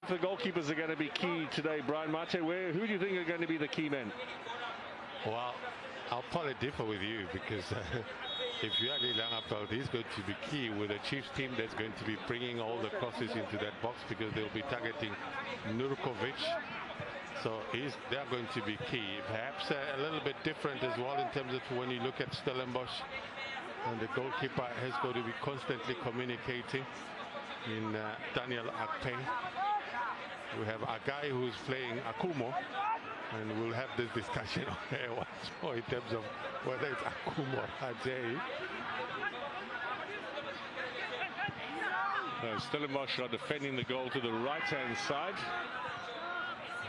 The goalkeepers are going to be key today, Brian Mate. Who do you think are going to be the key men? Well, I'll probably differ with you because if Yagi Langapel is going to be key with a Chiefs team that's going to be bringing all the crosses into that box because they'll be targeting Nurkovic. So they are going to be key. Perhaps a little bit different as well in terms of when you look at Stellenbosch, and the goalkeeper has got to be constantly communicating in Daniel Akpe. We have a guy who's playing Akumo, and we'll have this discussion once more in terms of whether it's Akumo or Ajay. Stellenbosch are defending the goal to the right-hand side.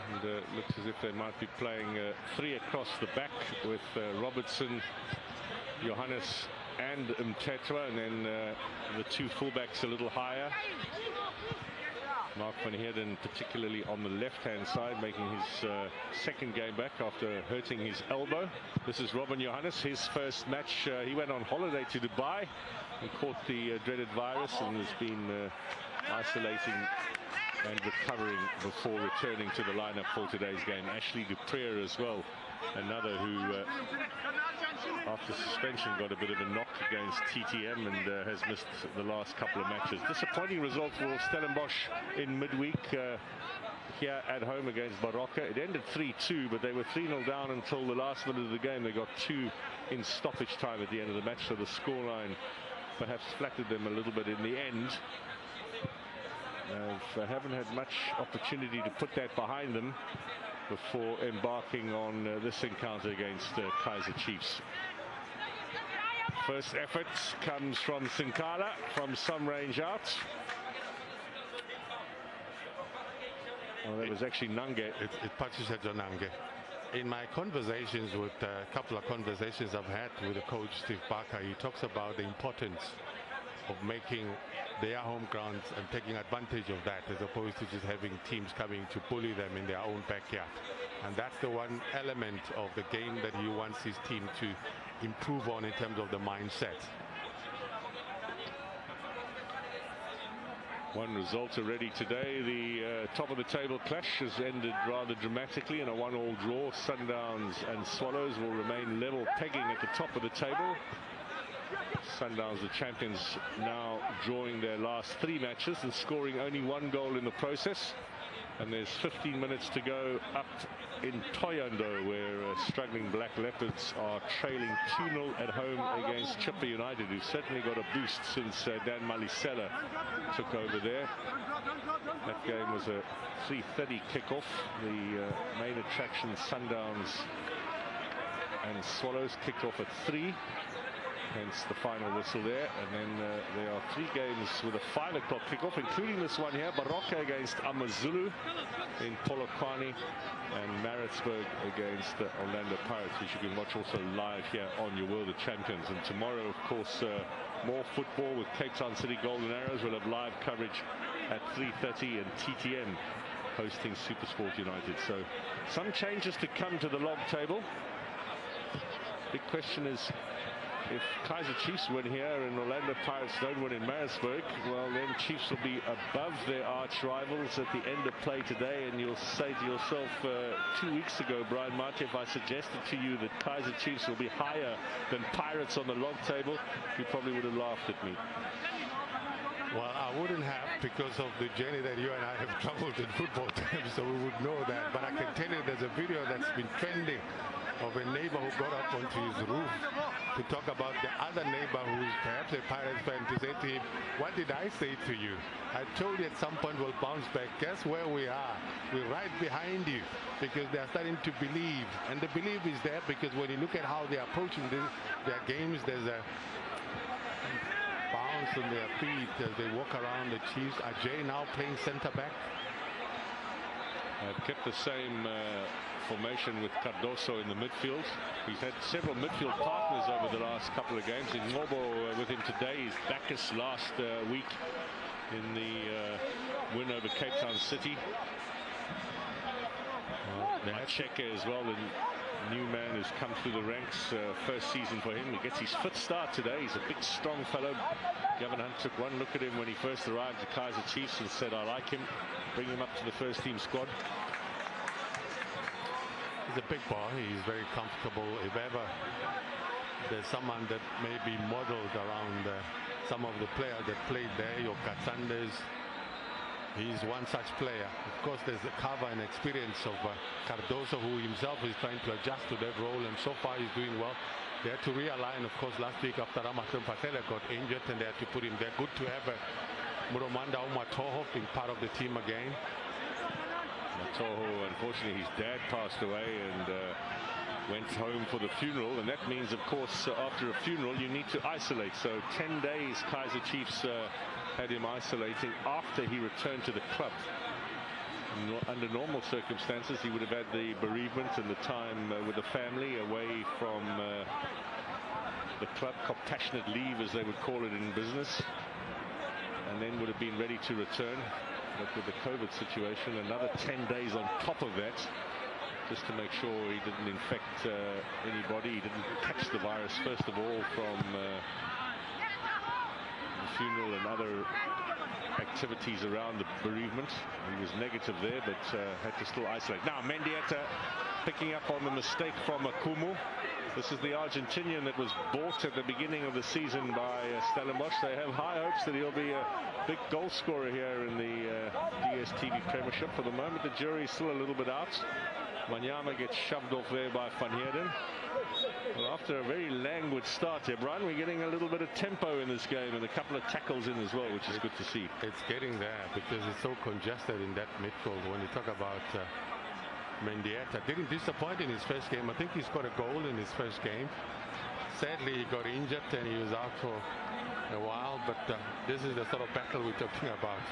And looks as if they might be playing three across the back with Robertson, Johannes and Mtetwa, and then the two fullbacks a little higher. Mark van Heerden particularly on the left-hand side, making his second game back after hurting his elbow. This is Robin Johannes, his first match. He went on holiday to Dubai and caught the dreaded virus and has been isolating and recovering before returning to the lineup for today's game. Ashley Dupree as well, another who after suspension got a bit of a knock against TTM and has missed the last couple of matches. Disappointing result for Stellenbosch in midweek here at home against Baroka. It ended 3-2, but they were 3-0 down until the last minute of the game. They got two in stoppage time at the end of the match, so the scoreline perhaps flattered them a little bit in the end. They haven't had much opportunity to put that behind them before embarking on this encounter against Kaizer Chiefs. First effort comes from Sinkala from some range out. Well, that was actually Nange. It Patricia Nange. In my conversations with a couple of conversations I've had with the coach Steve Barker, he talks about the importance of making their home grounds and taking advantage of that, as opposed to just having teams coming to bully them in their own backyard. And that's the one element of the game that he wants his team to improve on in terms of the mindset. One result already today. The top of the table clash has ended rather dramatically in a 1-1 draw. Sundowns and Swallows will remain level pegging at the top of the table. Sundowns, the champions, now drawing their last three matches and scoring only one goal in the process. And there's 15 minutes to go up in Thohoyandou, where struggling Black Leopards are trailing 2-0 at home against Chippa United, who've certainly got a boost since Dan Malisela took over there. That game was a 3:30 kickoff. The main attraction, Sundowns and Swallows, kicked off at 3. Hence the final whistle there. And then there are three games with a 5 o'clock kickoff, including this one here, Baroka against Amazulu in Polokwane, and Maritzburg against the Orlando Pirates, which you can watch also live here on your World of Champions. And tomorrow, of course, more football with Cape Town City Golden Arrows. We'll have live coverage at 3:30, and TTM hosting SuperSport United. So some changes to come to the log table. Big question is, if Kaizer Chiefs win here and Orlando Pirates don't win in Maritzburg, well, then Chiefs will be above their arch rivals at the end of play today. And you'll say to yourself, 2 weeks ago, Brian Mate, if I suggested to you that Kaizer Chiefs will be higher than Pirates on the log table, you probably would have laughed at me. Well, I wouldn't have, because of the journey that you and I have traveled in football terms, so we would know that. But I can tell you there's a video that's been trending of a neighbor who got up onto his roof to talk about the other neighbor who's perhaps a Pirates fan, to say to him, what did I say to you? I told you at some point we'll bounce back. Guess where we are? We're right behind you, because they're starting to believe. And the belief is there because when you look at how they're approaching their games, there's a bounce on their feet as they walk around the Chiefs. Ajay now playing centre back. I've kept the same formation with Cardoso in the midfield. He's had several midfield partners over the last couple of games. In Ngobo with him today. He's Bacchus last week in the win over Cape Town City. Macheke as well in new man who's come through the ranks, first season for him. He gets his 5th start today. He's a big, strong fellow. Gavin Hunt took one look at him when he first arrived at Kaizer Chiefs and said, I like him. Bring him up to the first team squad. He's a big boy. He's very comfortable. If ever there's someone that may be modeled around some of the players that played there, your Katsandes, he's one such player. Of course, there's the cover and experience of Cardoso, who himself is trying to adjust to that role, and so far he's doing well. They had to realign, of course, last week after Ramathun Patela got injured, and they had to put him there. Good to have Muromanda Umatoho being part of the team again. Matoho, unfortunately, his dad passed away and went home for the funeral, and that means, of course, after a funeral you need to isolate. So 10 days Kaizer Chiefs had him isolating after he returned to the club. Under normal circumstances he would have had the bereavement and the time with the family away from the club, compassionate leave as they would call it in business, and then would have been ready to return. But with the COVID situation, another 10 days on top of that, just to make sure he didn't infect anybody. He didn't catch the virus, first of all, from the funeral and other activities around the bereavement. He was negative there, but had to still isolate. Now Mendieta picking up on the mistake from Akumu. This is the Argentinian that was bought at the beginning of the season by Stellenbosch. They have high hopes that he'll be a big goal scorer here in the DStv Premiership. For the moment, the jury is still a little bit out. Manyama gets shoved off there by Van Heerden. Well, after a very languid start here, Brian, we're getting a little bit of tempo in this game and a couple of tackles in as well, which is good to see. It's getting there because it's so congested in that midfield. When you talk about Mendieta, didn't disappoint in his first game. I think he scored a goal in his first game. Sadly, he got injured and he was out for a while, but this is the sort of battle we're talking about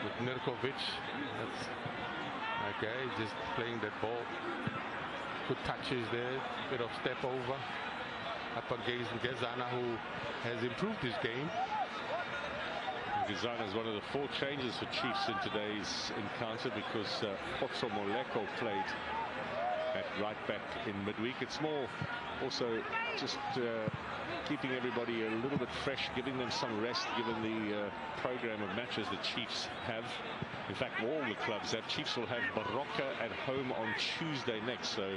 with Nurkovic. That's okay, just playing that ball. Good touches there, bit of step over up against Gezana, who has improved his game. Gezana is one of the 4 changes for Chiefs in today's encounter, because Otso Moleko played at right back in midweek. It's more also just keeping everybody a little bit fresh, giving them some rest given the program of matches the Chiefs have. In fact, all the clubs have. Chiefs will have Baroka at home on Tuesday next, so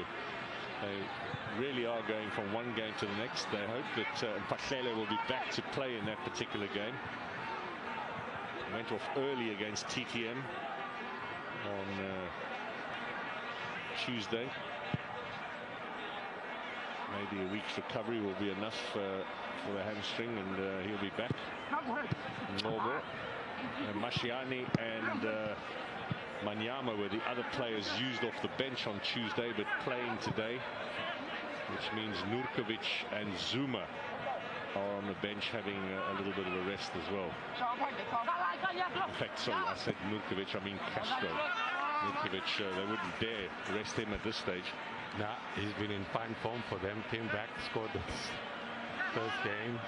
they really are going from one game to the next. They hope that Mpahlele will be back to play in that particular game. Went off early against TTM on Tuesday. Maybe a week's recovery will be enough for the hamstring, and he'll be back. Normal. Mashiani and Manyama were the other players used off the bench on Tuesday, but playing today, which means Nurkovic and Zuma are on the bench having a little bit of a rest as well. In fact, sorry, I said Nurkovic, I mean Castro. Nurkovic, they wouldn't dare rest him at this stage. Nah, he's been in fine form for them. Came back, scored the first game.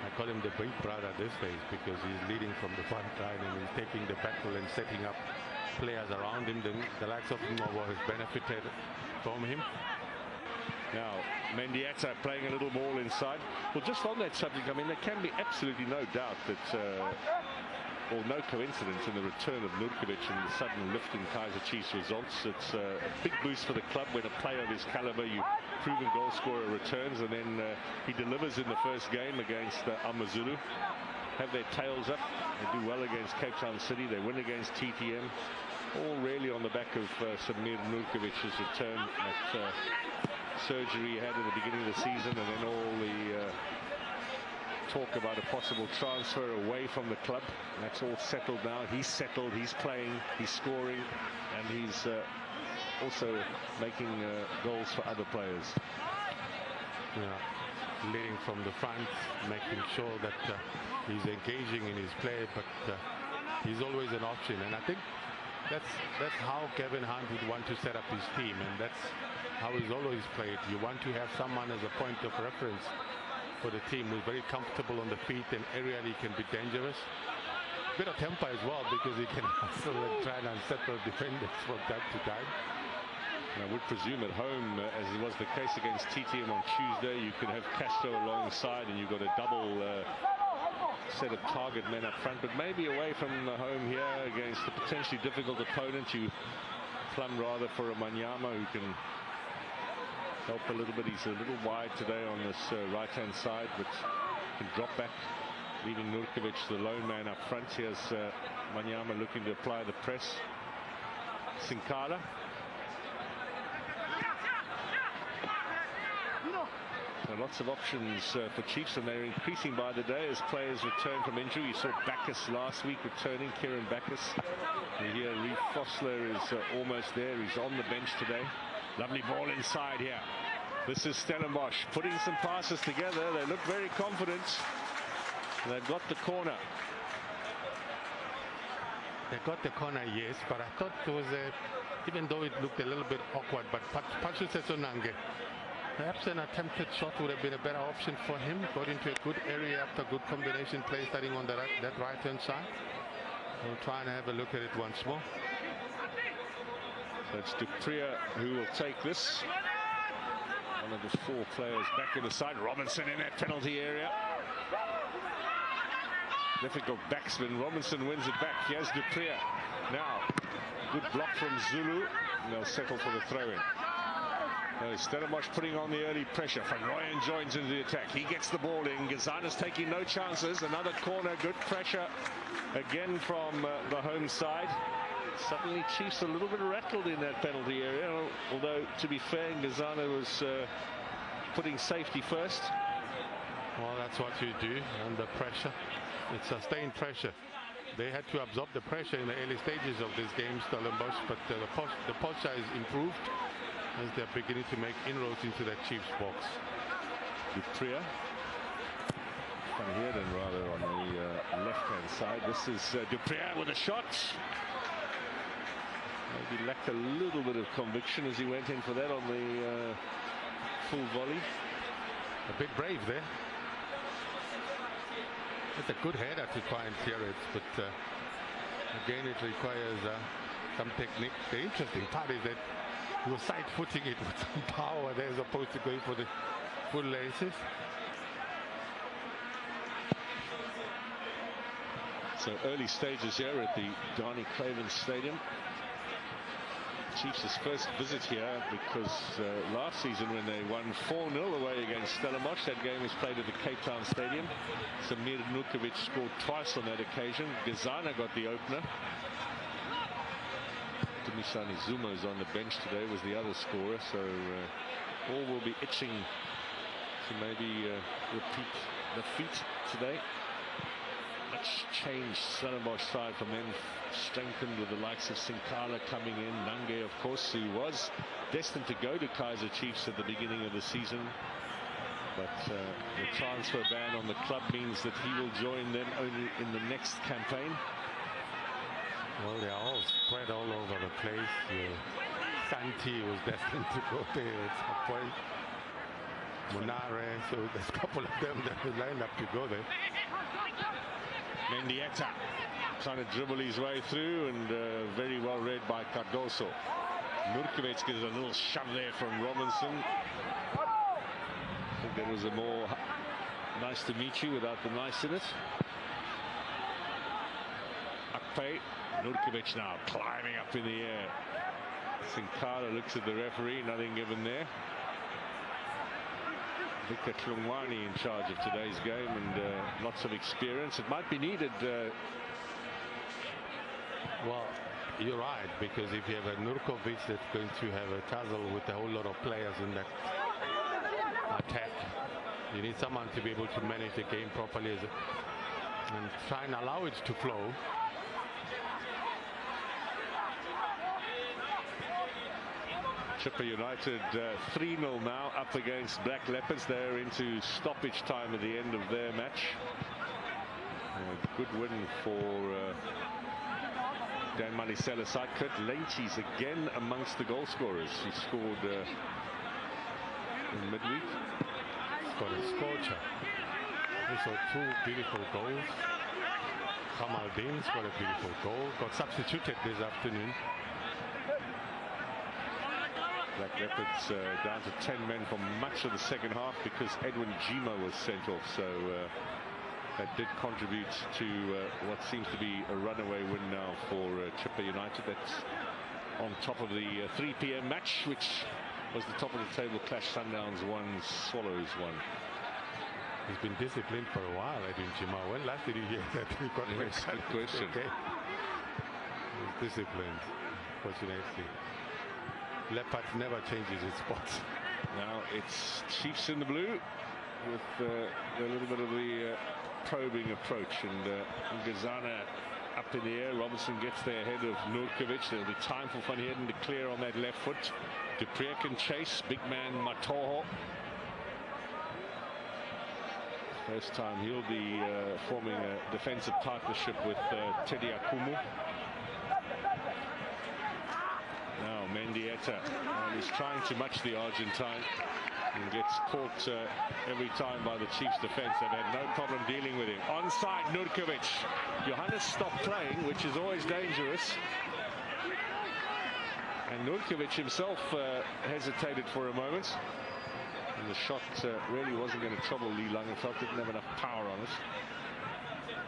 I call him the big brother at this stage because he's leading from the front line and he's taking the battle and setting up players around him. The likes of Mmobo has benefited from him. Now, Mendieta playing a little ball inside. Well, just on that subject, I mean, there can be absolutely no doubt that, or no coincidence in the return of Nurkovic and the sudden lift in Kaizer Chiefs results. It's a big boost for the club when a player of his caliber, you proven goal scorer, returns, and then he delivers in the first game against Amazulu. Have their tails up. They do well against Cape Town City. They win against TTM. All really on the back of Samir Nurkovic's return at surgery he had at the beginning of the season, and then all the talk about a possible transfer away from the club. That's all settled now. He's settled, he's playing, he's scoring, and he's also making goals for other players. Yeah, leading from the front, making sure that he's engaging in his play, but he's always an option, and I think that's how Kevin Hunt would want to set up his team, and that's how he's always played. You want to have someone as a point of reference for the team who's very comfortable on the feet and aerially can be dangerous. bit of temper as well, because he can hustle and try and unsettle defenders from time to time. And I would presume at home, as it was the case against TTM on Tuesday, you can have Castro alongside and you've got a double set of target men up front. But maybe away from home here against a potentially difficult opponent, you plumb rather for a Manyama who can help a little bit. He's a little wide today on this right-hand side, but can drop back, leaving Nurkovic the lone man up front. Here's Manyama looking to apply the press. Sinkala. So lots of options for Chiefs, and they're increasing by the day as players return from injury. You saw Backus last week returning, Kieran Backus. And here Reef Fossler is almost there. He's on the bench today. Lovely ball inside here. This is Stellenbosch putting some passes together. They look very confident. They've got the corner. They got the corner, yes, but I thought it was even though it looked a little bit awkward, but Pachu Sesonange, perhaps an attempted shot would have been a better option for him. Got into a good area after good combination play, starting on that right-hand side. We'll try and have a look at it once more. So it's Dupria who will take this. One of the four players back in the side. Robinson in that penalty area. Difficult backspin. Robinson wins it back. Here's Dupria. Now, good block from Zulu. And they'll settle for the throw-in. Stellenbosch putting on the early pressure. Van Rooyen joins into the attack. He gets the ball in. Gezana's taking no chances. Another corner. Good pressure again from the home side. Suddenly Chiefs a little bit rattled in that penalty area. Although, to be fair, Gezana was putting safety first. Well, that's what you do under pressure. It's sustained pressure. They had to absorb the pressure in the early stages of this game, Stellenbosch, but the posture is improved as they're beginning to make inroads into the Chiefs box. Dupria. Van Heerden rather on the left-hand side. This is Dupria with a shot. Maybe lacked a little bit of conviction as he went in for that on the full volley. A bit brave there. It's a good header to try and clear it, but again it requires some technique. The interesting part is that he was side-footing it with some power there as opposed to going for the full laces. So early stages here at the Donny Craven Stadium. Chiefs' first visit here because last season when they won 4-0 away against Stellenbosch, that game was played at the Cape Town Stadium. Samir Nukovic scored twice on that occasion. Gezana got the opener. Dumisani Zumo's on the bench today, was the other scorer, so all will be itching to maybe repeat the feat today. Much changed Stellenbosch side from them, strengthened with the likes of Sinkala coming in. Nange, of course, who was destined to go to Kaizer Chiefs at the beginning of the season, but the transfer ban on the club means that he will join them only in the next campaign. Well, they are all spread all over the place. Santi was destined to go there at some point. Munare, so there's a couple of them that are lined up to go there. Mendieta trying to dribble his way through, and very well read by Cardoso. Nurkovic gives a little shove there from Robinson. I think there was a more nice to meet you without the nice in it. Akpe, Nurkovic now climbing up in the air. Sinkala looks at the referee, nothing given there. Victor Tlungwani in charge of today's game, and lots of experience. It might be needed. Well, you're right, because if you have a Nurkovic that's going to have a tussle with a whole lot of players in that attack, you need someone to be able to manage the game properly and try and allow it to flow. Chipper United 3-0 now up against Black Leopards. They're into stoppage time at the end of their match. A good win for Dan Malisela's side. Kurt Leintjes again amongst the goal scorers. He scored in midweek. He's got a scorcher. He saw two beautiful goals. Kamaldeen scored a beautiful goal. Got substituted this afternoon. Black Leopards down to 10 men for much of the second half because Edwin Jima was sent off. So that did contribute to what seems to be a runaway win now for Chippa United. That's on top of the 3 p.m. match, which was the top of the table clash. Sundowns 1, Swallows 1. He's been disciplined for a while, Edwin Jima. When last did he hear that he got red card? Good question. Okay. He's disciplined, fortunately. Leopard never changes his spots. Now it's Chiefs in the blue with a little bit of the probing approach, and Gazana up in the air. Robinson gets there ahead of Nurkovic. There'll be time for Van Heerden to clear on that left foot. Dupree can chase. Big man Matoho. First time he'll be forming a defensive partnership with Teddy Akumu. Now Mendieta is trying to match the Argentine and gets caught every time by the Chiefs defense. They've had no problem dealing with him. Onside Nurkovic. Johannes stopped playing, which is always dangerous. And Nurkovic himself hesitated for a moment. And the shot really wasn't going to trouble Lee Langenfeld. Didn't have enough power on it.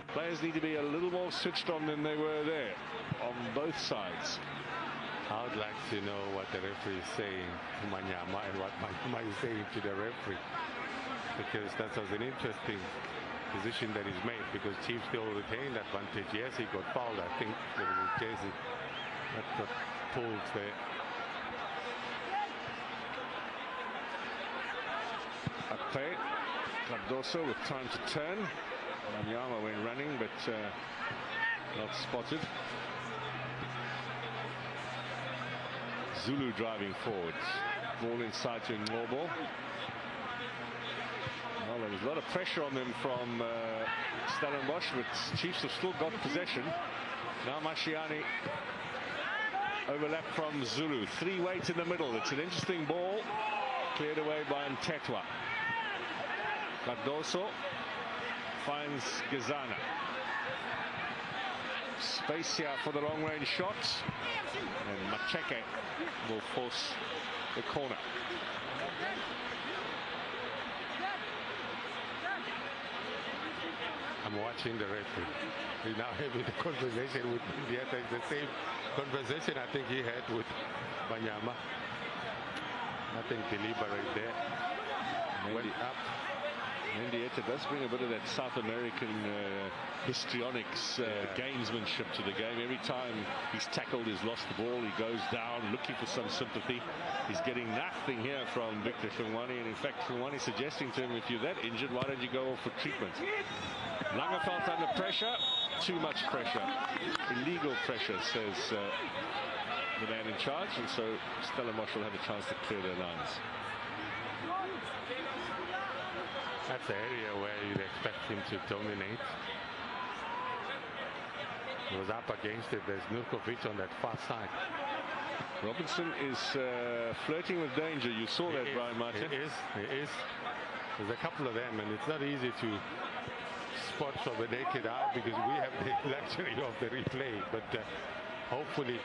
Players need to be a little more switched on than they were there on both sides. I would like to know what the referee is saying to Manyama and what Manyama is saying to the referee, because that was an interesting position that is made, because Chiefs still retained advantage. Yes, he got fouled, I think, with his jersey. That got pulled there. Ape, Cardoso with time to turn. Manyama went running, but not spotted. Zulu driving forward. Ball inside to Ngobo. Well, there was a lot of pressure on them from Stellenbosch, but Chiefs have still got possession. Now Mashiane overlap from Zulu. 3 weight in the middle. It's an interesting ball. Cleared away by Mtetwa. Cardoso finds Gazana. Space here for the long range shot. And Macheke will force the corner. I'm watching the referee. He's now having a conversation with Mendieta. It's the same conversation I think he had with Manyama. Nothing deliberate there. Went up. Mendieta does bring a bit of that South American histrionics, gamesmanship to the game. Every time he's tackled, he's lost the ball, he goes down looking for some sympathy. He's getting nothing here from Victor Hlungwane, and in fact Hlungwane suggesting to him, if you're that injured, why don't you go off for treatment? Langenfeld under pressure, too much pressure, illegal pressure, says the man in charge, and so Stellenbosch will have a chance to clear their lines. That's the area where you'd expect him to dominate. He was up against it. There's Nurkovic on that far side. Robinson is flirting with danger. You saw that, Brian Martin. He is. There's a couple of them, and it's not easy to spot from the naked eye because we have the luxury of the replay. But hopefully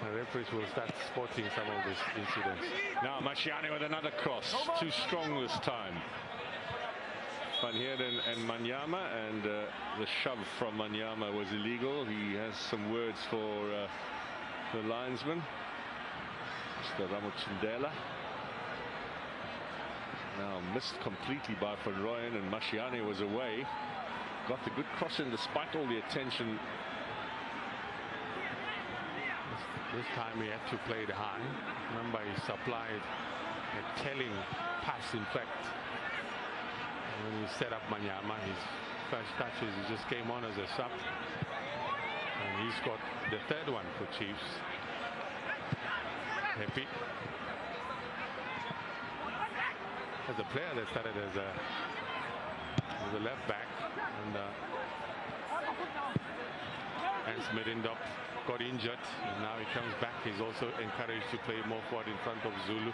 the referees will start spotting some of these incidents. Now Mashiane with another cross. Too strong this time. Van Heerden and Manyama, and the shove from Manyama was illegal. He has some words for the linesman, Mr. Ramochindela. Now missed completely by Van Rooyen, and Mashiane was away. Got the good cross in despite all the attention. This time he had to play it high. Remember, he supplied a telling pass, in fact. And when he set up Manyama, his first touches, he just came on as a sub. And he's got the third one for Chiefs. Happy. As a player that started as a left back. And Smedindop got injured, and now he comes back. He's also encouraged to play more forward in front of Zulu.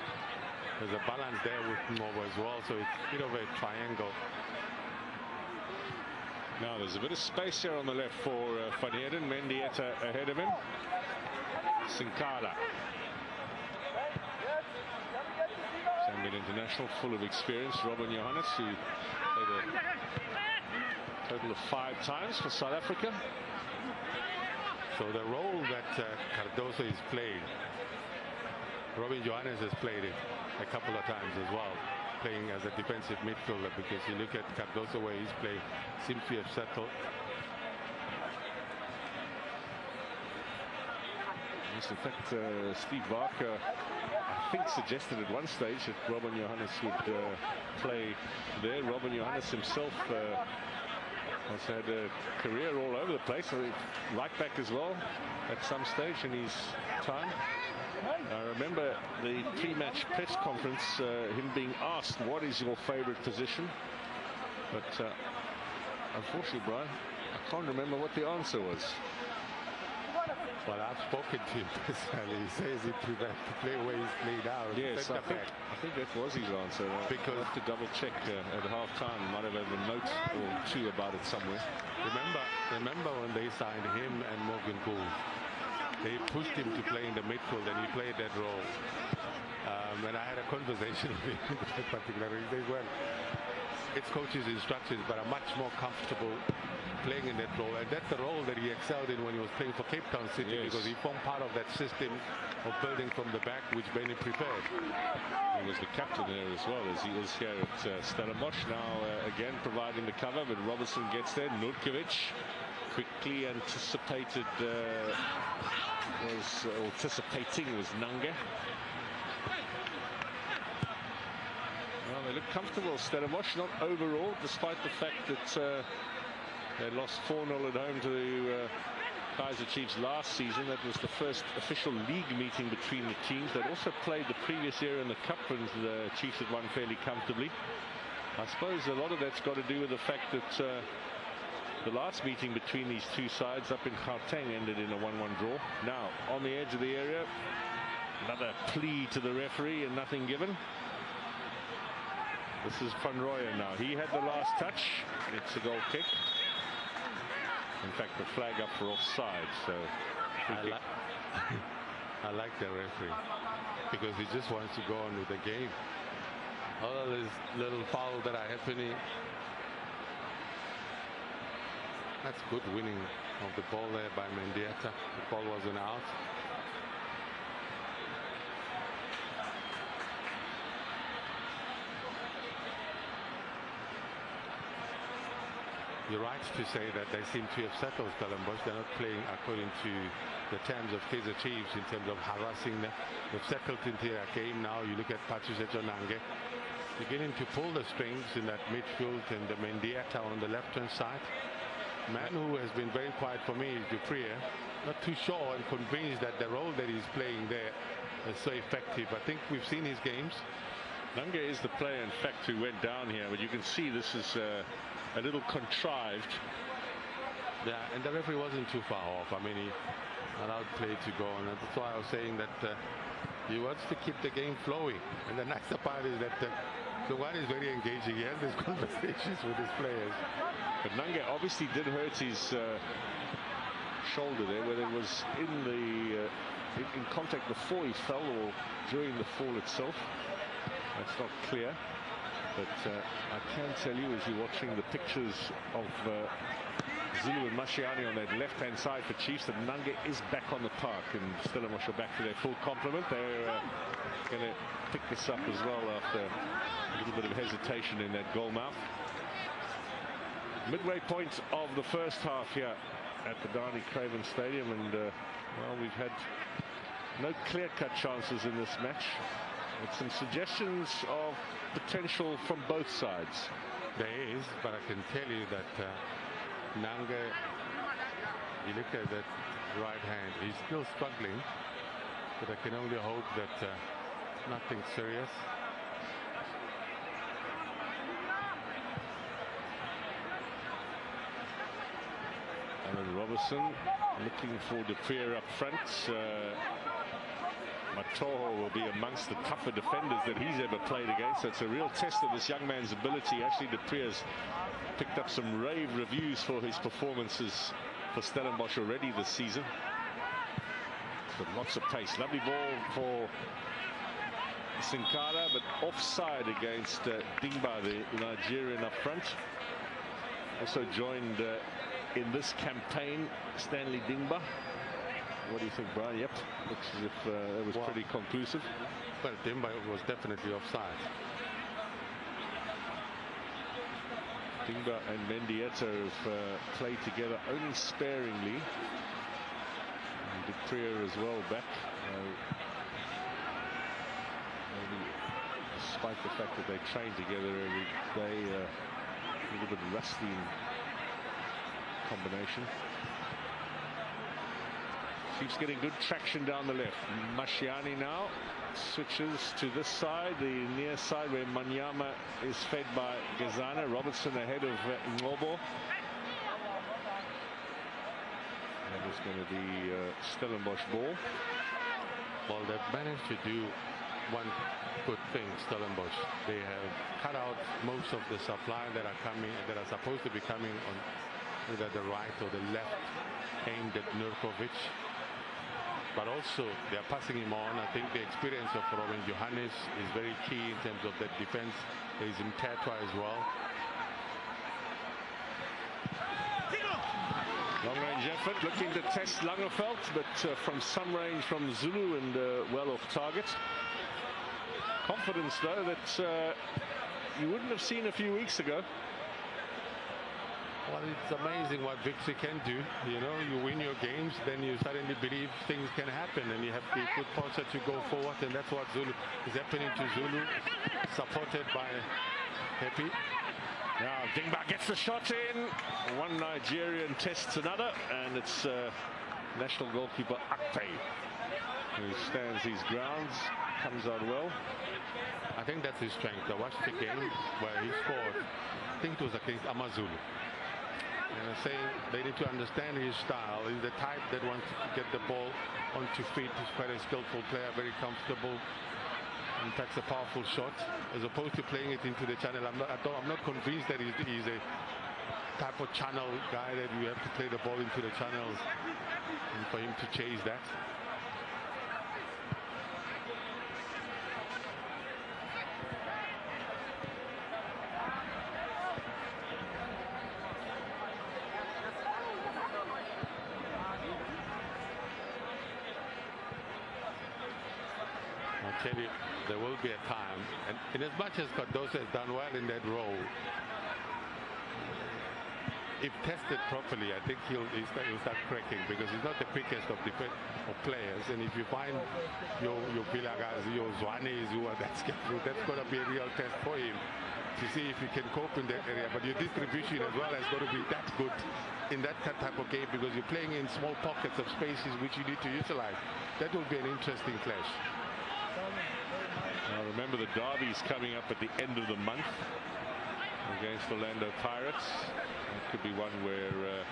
There's a balance there with Ngobo as well, so it's a bit of a triangle. Now there's a bit of space here on the left for Van Heerden. Mendieta ahead of him. Sinkala. Zambian international, full of experience. Robin Johannes, who played a total of 5 times for South Africa. So the role that Cardoso is playing, Robin Johannes has played it a couple of times as well, playing as a defensive midfielder, because you look at Cardoso where he's played, seems to have settled. Yes, in fact, Steve Barker, I think, suggested at one stage that Robin Johannes would play there. Robin Johannes himself also had a career all over the place, right back as well at some stage in his time. I remember the pre-match press conference, him being asked, what is your favorite position? But unfortunately, Brian, I can't remember what the answer was. Well, I've spoken to him personally. He says he prefers to play where he's played out. Yes, I think that was his answer. Because I have to double check at half-time. Might have had a note or 2 about it somewhere. Remember when they signed him and Morgan Gould? They pushed him to play in the midfield, and he played that role. And I had a conversation with him in particular. He said, well, it's coach's instructions, but I'm much more comfortable playing in that role, and that's the role that he excelled in when he was playing for Cape Town City. Yes. Because he formed part of that system of building from the back, which Benny preferred. He was the captain there as well, as he is here at Stellenbosch. Now again providing the cover, but Robertson gets there. Nurkovic quickly anticipated, anticipating was Nanga. Well, they look comfortable, Stellenbosch, not overall, despite the fact that they lost 4-0 at home to the Kaizer Chiefs last season. That was the first official league meeting between the teams. They'd also played the previous year in the Cup, and the Chiefs had won fairly comfortably. I suppose a lot of that's got to do with the fact that the last meeting between these two sides up in Gauteng ended in a 1-1 draw. Now, on the edge of the area, another plea to the referee and nothing given. This is Van Rooyen now. He had the last touch. It's a goal kick. In fact, the flag up for offside. So I like the referee because he just wants to go on with the game. All of these little fouls that are happening. That's good winning of the ball there by Mendieta. The ball wasn't out. You're right to say that they seem to have settled Stellenbosch. They're not playing according to the terms of Kaizer Chiefs in terms of harassing them. They've settled into their game now. You look at Patrice Nange beginning to pull the strings in that midfield, and the Mendieta on the left-hand side. Man who has been very quiet for me is Dupree. Not too sure and convinced that the role that he's playing there is so effective. I think we've seen his games. Nange is the player, in fact, who went down here, but you can see this is a little contrived. Yeah, and the referee wasn't too far off. I mean, he allowed play to go on, and that's why I was saying that he wants to keep the game flowing. And the nicer part is that the one is very engaging. He has these conversations with his players. But Nange obviously did hurt his shoulder there, whether it was in contact before he fell or during the fall itself. That's not clear. But I can tell you, as you're watching the pictures of Zulu and Mashiane on that left-hand side for Chiefs, that Nange is back on the park, and Stellenbosch are back to their full complement. They're going to pick this up as well after a little bit of hesitation in that goal mouth. Midway point of the first half here at the Dani Craven Stadium, and well, we've had no clear-cut chances in this match, with some suggestions of potential from both sides. There is, but I can tell you that Nange, you look at that right hand, he's still struggling, but I can only hope that nothing serious. Alan Robertson looking for Dupree up front. Matoho will be amongst the tougher defenders that he's ever played against. So it's a real test of this young man's ability. Actually, de Preez picked up some rave reviews for his performances for Stellenbosch already this season. But lots of pace. Lovely ball for Sinkara, but offside against Dingba, the Nigerian up front. Also joined in this campaign, Stanley Dingba. What do you think, Brian? Yep, looks as if it was pretty conclusive. Well, Dingba was definitely offside. Dingba and Mendieta have played together only sparingly. And de Preez as well back. Maybe despite the fact that they train together every day, a little bit rusty in combination. Keeps getting good traction down the left. Mashiani now switches to this side, the near side where Manyama is fed by Gazana. Robertson ahead of Ngobo. That is going to be Stellenbosch ball. Well, they've managed to do one good thing, Stellenbosch. They have cut out most of the supply that are supposed to be coming on either the right or the left, aimed at Nurkovic. But also they're passing him on. I think the experience of Robin Johannes is very key in terms of that defense. There is Mtetwa as well. Long range effort, looking to test Langerveld, but from some range from Zulu and well off target. Confidence though that you wouldn't have seen a few weeks ago. Well, it's amazing what victory can do. You know, you win your games, then you suddenly believe things can happen, and you have the good posture to go forward, and that's what Zulu is happening to Zulu, supported by Happy. Now Dingba gets the shot in. One Nigerian tests another, and it's national goalkeeper Akpe who stands his grounds, comes out well. I think that's his strength. I watched the game where he scored. I think it was against Amazulu. And I'm saying they need to understand his style. He's the type that wants to get the ball onto feet. He's quite a skillful player, very comfortable. And that's a powerful shot, as opposed to playing it into the channel. I'm not convinced that he's a type of channel guy that you have to play the ball into the channels and for him to chase that. Tell you, there will be a time, and in as much as Cardoso has done well in that role, if tested properly, I think he'll start cracking, because he's not the quickest of players, and if you find your Pilagazi, your Zwanes who are that skillful, that's going to be a real test for him to see if he can cope in that area. But your distribution as well has got to be that good in that type of game, because you're playing in small pockets of spaces which you need to utilize. That will be an interesting clash. Now remember, the derby's coming up at the end of the month against Orlando Pirates. It could be one where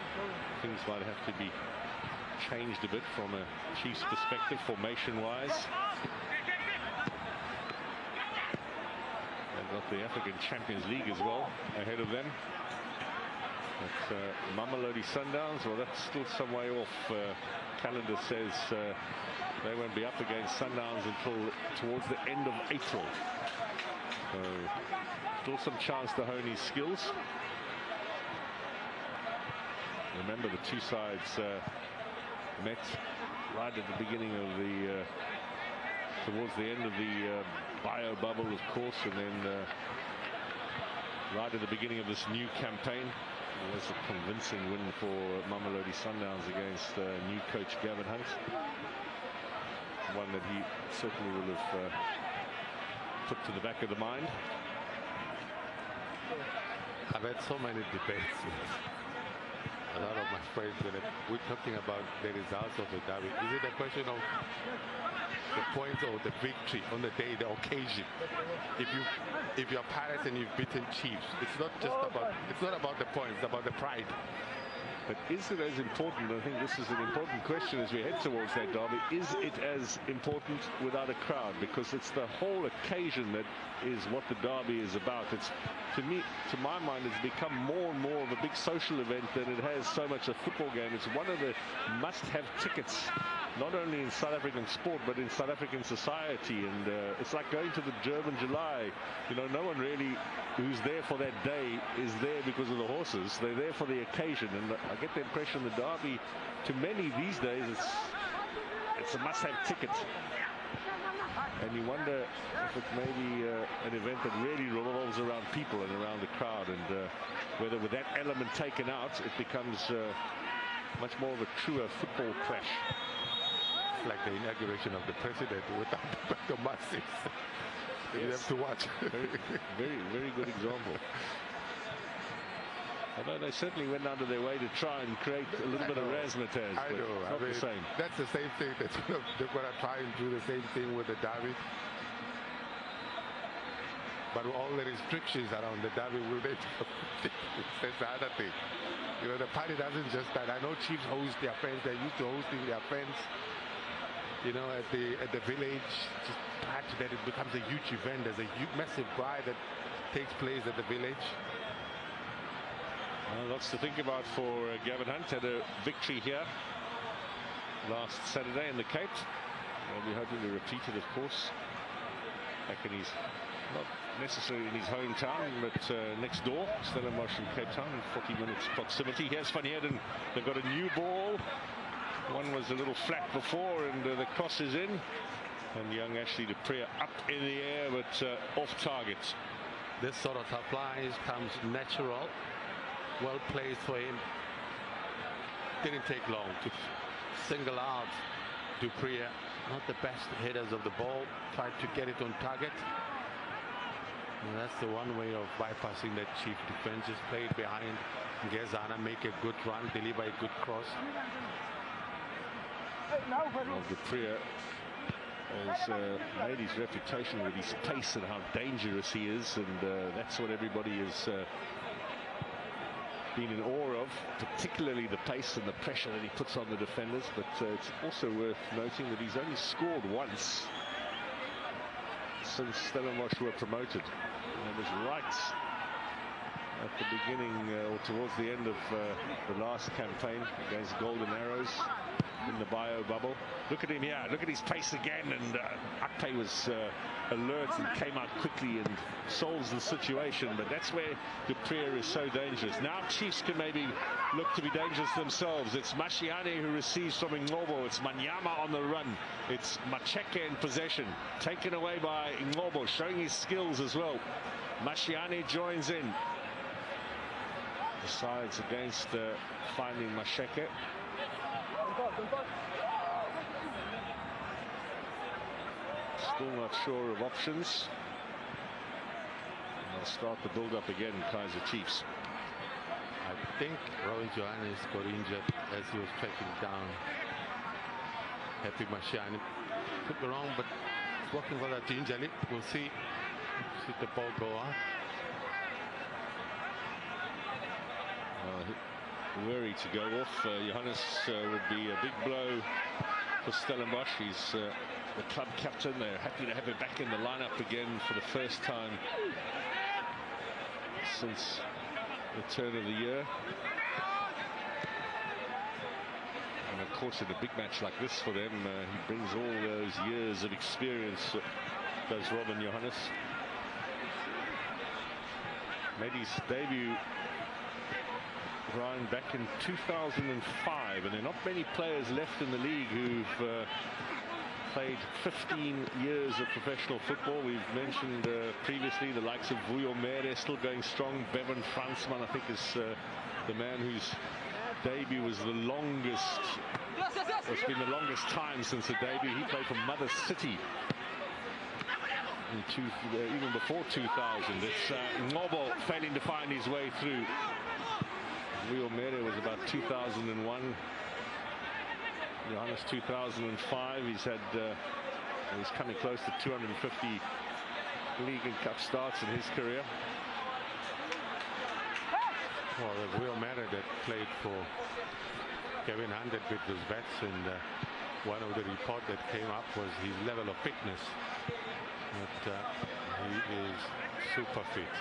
things might have to be changed a bit from a Chiefs perspective, formation-wise. They've got the African Champions League as well ahead of them. But Mamelodi Sundowns, well, that's still some way off. Calendar says they won't be up against Sundowns until towards the end of April. So still some chance to hone his skills. Remember, the two sides met right at the beginning of the towards the end of the bio bubble, of course, and then right at the beginning of this new campaign. It was a convincing win for Mamelodi Sundowns against new coach Gavin Hunt. One that he certainly will have put to the back of the mind. I've had so many debates with a lot of my friends when we're talking about the results of the derby. Is it a question of the points or the victory on the day, the occasion? If you're Pirates and you've beaten Chiefs, it's not about the points, it's about the pride. But is it as important? I think this is an important question as we head towards that derby. Is it as important without a crowd? Because it's the whole occasion that is what the derby is about. It's, to me, to my mind, it's become more and more of a big social event than it has so much a football game. It's one of the must-have tickets, not only in South African sport, but in South African society. And it's like going to the Durban July. You know, no one really who's there for that day is there because of the horses. They're there for the occasion. And I get the impression the derby, to many these days, it's a must-have ticket. And you wonder if it's maybe an event that really revolves around people and around the crowd, and whether with that element taken out, it becomes much more of a truer football clash. Like the inauguration of the president without the masses. Yes. You have to watch. Very good example. Although they certainly went out of their way to try and create a little bit of razzmatazz. I know. It's not the same. That's the same thing. They're going to try and do the same thing with the derby. But all the restrictions around the derby, will they? That's the other thing. You know, the party doesn't just start. I know Chiefs host their fans. They're used to hosting their fans. You know, at the village, just prior to that, it becomes a huge event. There's a huge, massive drive that takes place at the village. Well, lots to think about for Gavin Hunt. Had a victory here last Saturday in the Cape. We'll be hoping to repeat it, of course, back in his, not necessarily in his hometown, but next door, Stellenbosch in Cape Town, in 40 minutes proximity. Here's Van Heerden. They've got a new ball. One was a little flat before, and the cross is in. And young Ashley du Preez up in the air, but off target. This sort of supplies comes natural. Well placed for him. Didn't take long to single out du Preez. Not the best headers of the ball. Tried to get it on target. And that's the one way of bypassing that Chief defense. Just play it behind Gezana, make a good run, deliver a good cross. Well, du Preez has made his reputation with his pace and how dangerous he is, and that's what everybody is been in awe of, particularly the pace and the pressure that he puts on the defenders. But it's also worth noting that he's only scored once since Stellenbosch were promoted, and it was right at the beginning or towards the end of the last campaign against Golden Arrows in the bio bubble. Look at him here, look at his pace again, and Akpe was alert and came out quickly and solves the situation. But that's where du Preez is so dangerous. Now Chiefs can maybe look to be dangerous themselves. It's Mashiane who receives from Ngobo. It's Manyama on the run. It's Macheke in possession, taken away by Ngobo, showing his skills as well. Mashiane joins in, decides against finding Macheke. Still not sure of options. And they'll start the build-up again, Kaizer Chiefs. I think Rowan Johannes got injured as he was tracking down Happy Mashiane. Could be wrong, but it's working for that gingerly. We'll see the ball go out. Wary to go off. Johannes would be a big blow for Stellenbosch. He's the club captain. They're happy to have him back in the lineup again for the first time since the turn of the year. And of course, in a big match like this for them, he brings all those years of experience, does Robin Johannes. Made his debut, Ryan, back in 2005, and there are not many players left in the league who've played 15 years of professional football. We've mentioned previously the likes of Vuyo Mere still going strong. Bevan Fransman, I think, is the man whose debut was the longest. It's been the longest time since the debut. He played for Mother City in even before 2000. It's Ngobo failing to find his way through. Vuyo Mere was about 2001. Johannes 2005. He's had he's coming close to 250 league and cup starts in his career. Well, Will Matter that played for Kevin Hundred with his bats, and one of the reports that came up was his level of fitness. But he is super fit.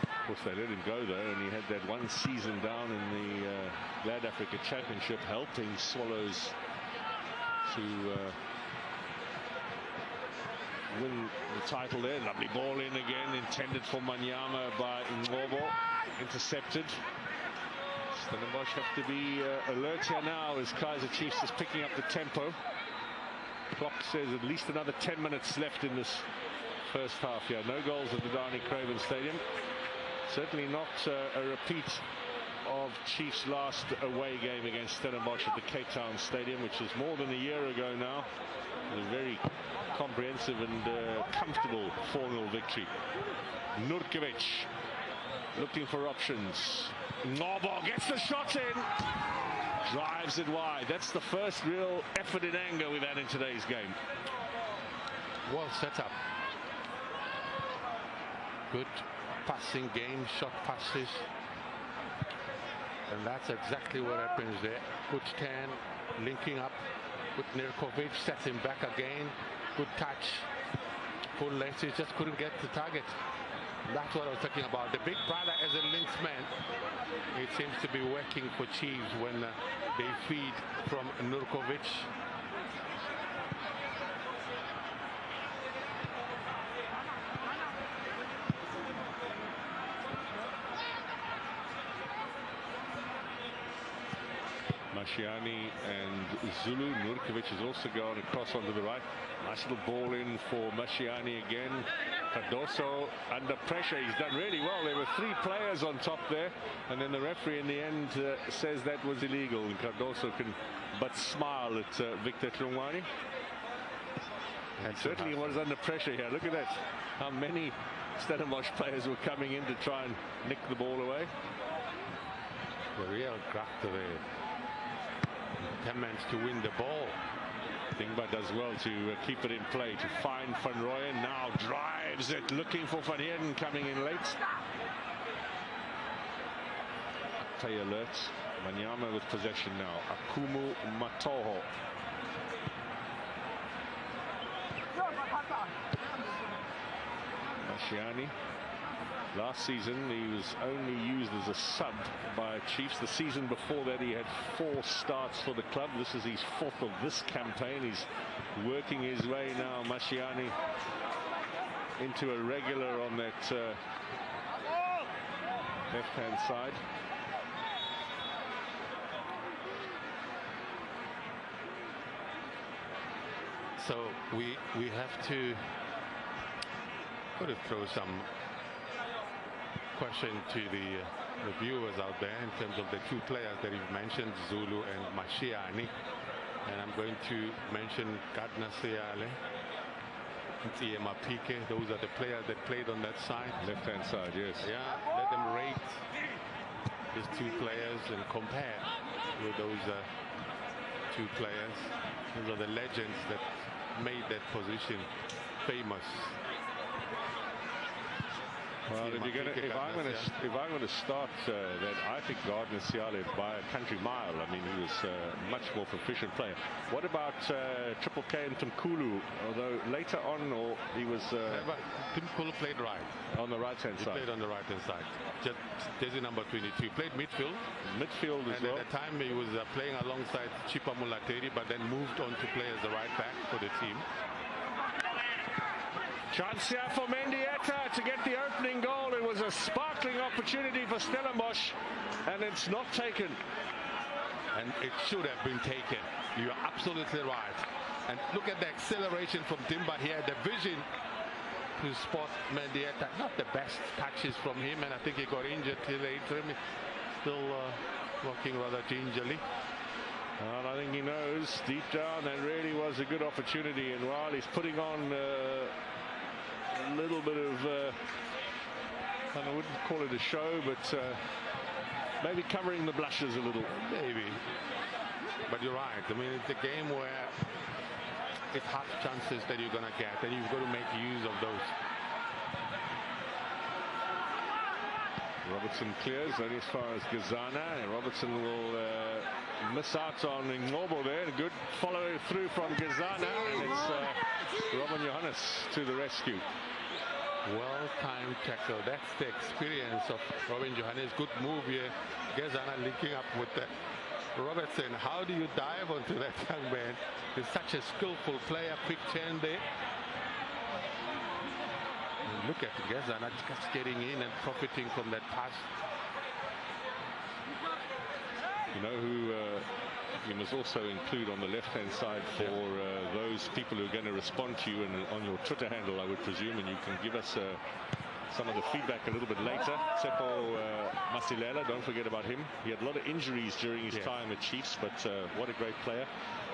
Of course, they let him go though, and he had that one season down in the Glad Africa Championship, helping Swallows to win the title there. Lovely ball in again, intended for Manyama by Ngobo, intercepted. Stellenbosch have to be alert here now as Kaizer Chiefs is picking up the tempo. Clock says at least another 10 minutes left in this first half here. No goals at the Dani Craven Stadium. Certainly not a repeat of Chiefs' last away game against Stellenbosch at the Cape Town Stadium, which was more than a year ago now. A very comprehensive and comfortable 4-0 victory. Nurkovic looking for options. Ngobo gets the shot in. Drives it wide. That's the first real effort in anger we've had in today's game. Well set up. Good passing game, shot passes. And that's exactly what happens there. Good turn, linking up with Nurkovic, sets him back again. Good touch. Full length, he just couldn't get the target. That's what I was talking about. The big brother as a linksman, it seems to be working for Chiefs when they feed from Nurkovic. Mashiani and Zulu. Nurkovic has also gone across onto the right. Nice little ball in for Mashiani again. Cardoso under pressure. He's done really well. There were 3 players on top there, and then the referee in the end says that was illegal, and Cardoso can but smile at Victor Tlungwani. And certainly was under pressure here. Look at that. How many Stellenbosch players were coming in to try and nick the ball away. The real grafter there. Attempts to win the ball. Dingba does well to keep it in play, to find Van Rooyen. Now drives it, looking for Van Heerden coming in late. Play alert. Manyama with possession now. Akumu Matoho. Mashiani. Last season he was only used as a sub by Chiefs. The season before that he had 4 starts for the club. This is his 4th of this campaign. He's working his way now, Mashiani, into a regular on that left-hand side. So we have to throw some question to the viewers out there in terms of the 2 players that you've mentioned, Zulu and Mashiani. And I'm going to mention Gardner Seale, Tsiema Pike. Those are the players that played on that side. Left-hand side, yes. Yeah, let them rate these 2 players and compare with those 2 players. Those are the legends that made that position famous. Well, if I'm going to start that, I think Gardner Seale by a country mile. I mean, he was a much more proficient player. What about Triple K and Tumkulu? Although later on, or he was Tumkulu played right on the right-hand side. He played on the right-hand side. Just jersey number 22. Played midfield. Midfield as and well. At the time, he was playing alongside Chipa Mulateri, but then moved on to play as the right back for the team. Chance here for Mendieta to get the opening goal. It was a sparkling opportunity for Stellenbosch, and it's not taken. And it should have been taken. You're absolutely right. And look at the acceleration from Timba here. The vision to spot Mendieta. Not the best touches from him, and I think he got injured till the interim. Still walking rather gingerly. Well, I think he knows deep down that really was a good opportunity, and while he's putting on a little bit of I wouldn't call it a show, but maybe covering the blushes a little. Maybe, but you're right. I mean, it's a game where it's half chances that you're gonna get, and you've got to make use of those. Robertson clears only as far as Gazana. Robertson will miss out on Ngcobo there. Good follow through from Gazana, and it's Robin Johannes to the rescue. Well-timed tackle. That's the experience of Robin Johannes. Good move here. Gazana linking up with Robertson. How do you dive onto that young man? He's such a skillful player. Quick turn there. And look at Gazana just getting in and profiting from that pass. You know who you must also include on the left-hand side for those people who are going to respond to you and on your Twitter handle, I would presume, and you can give us some of the feedback a little bit later. Tsepo Masilela, don't forget about him. He had a lot of injuries during his time at Chiefs, but what a great player.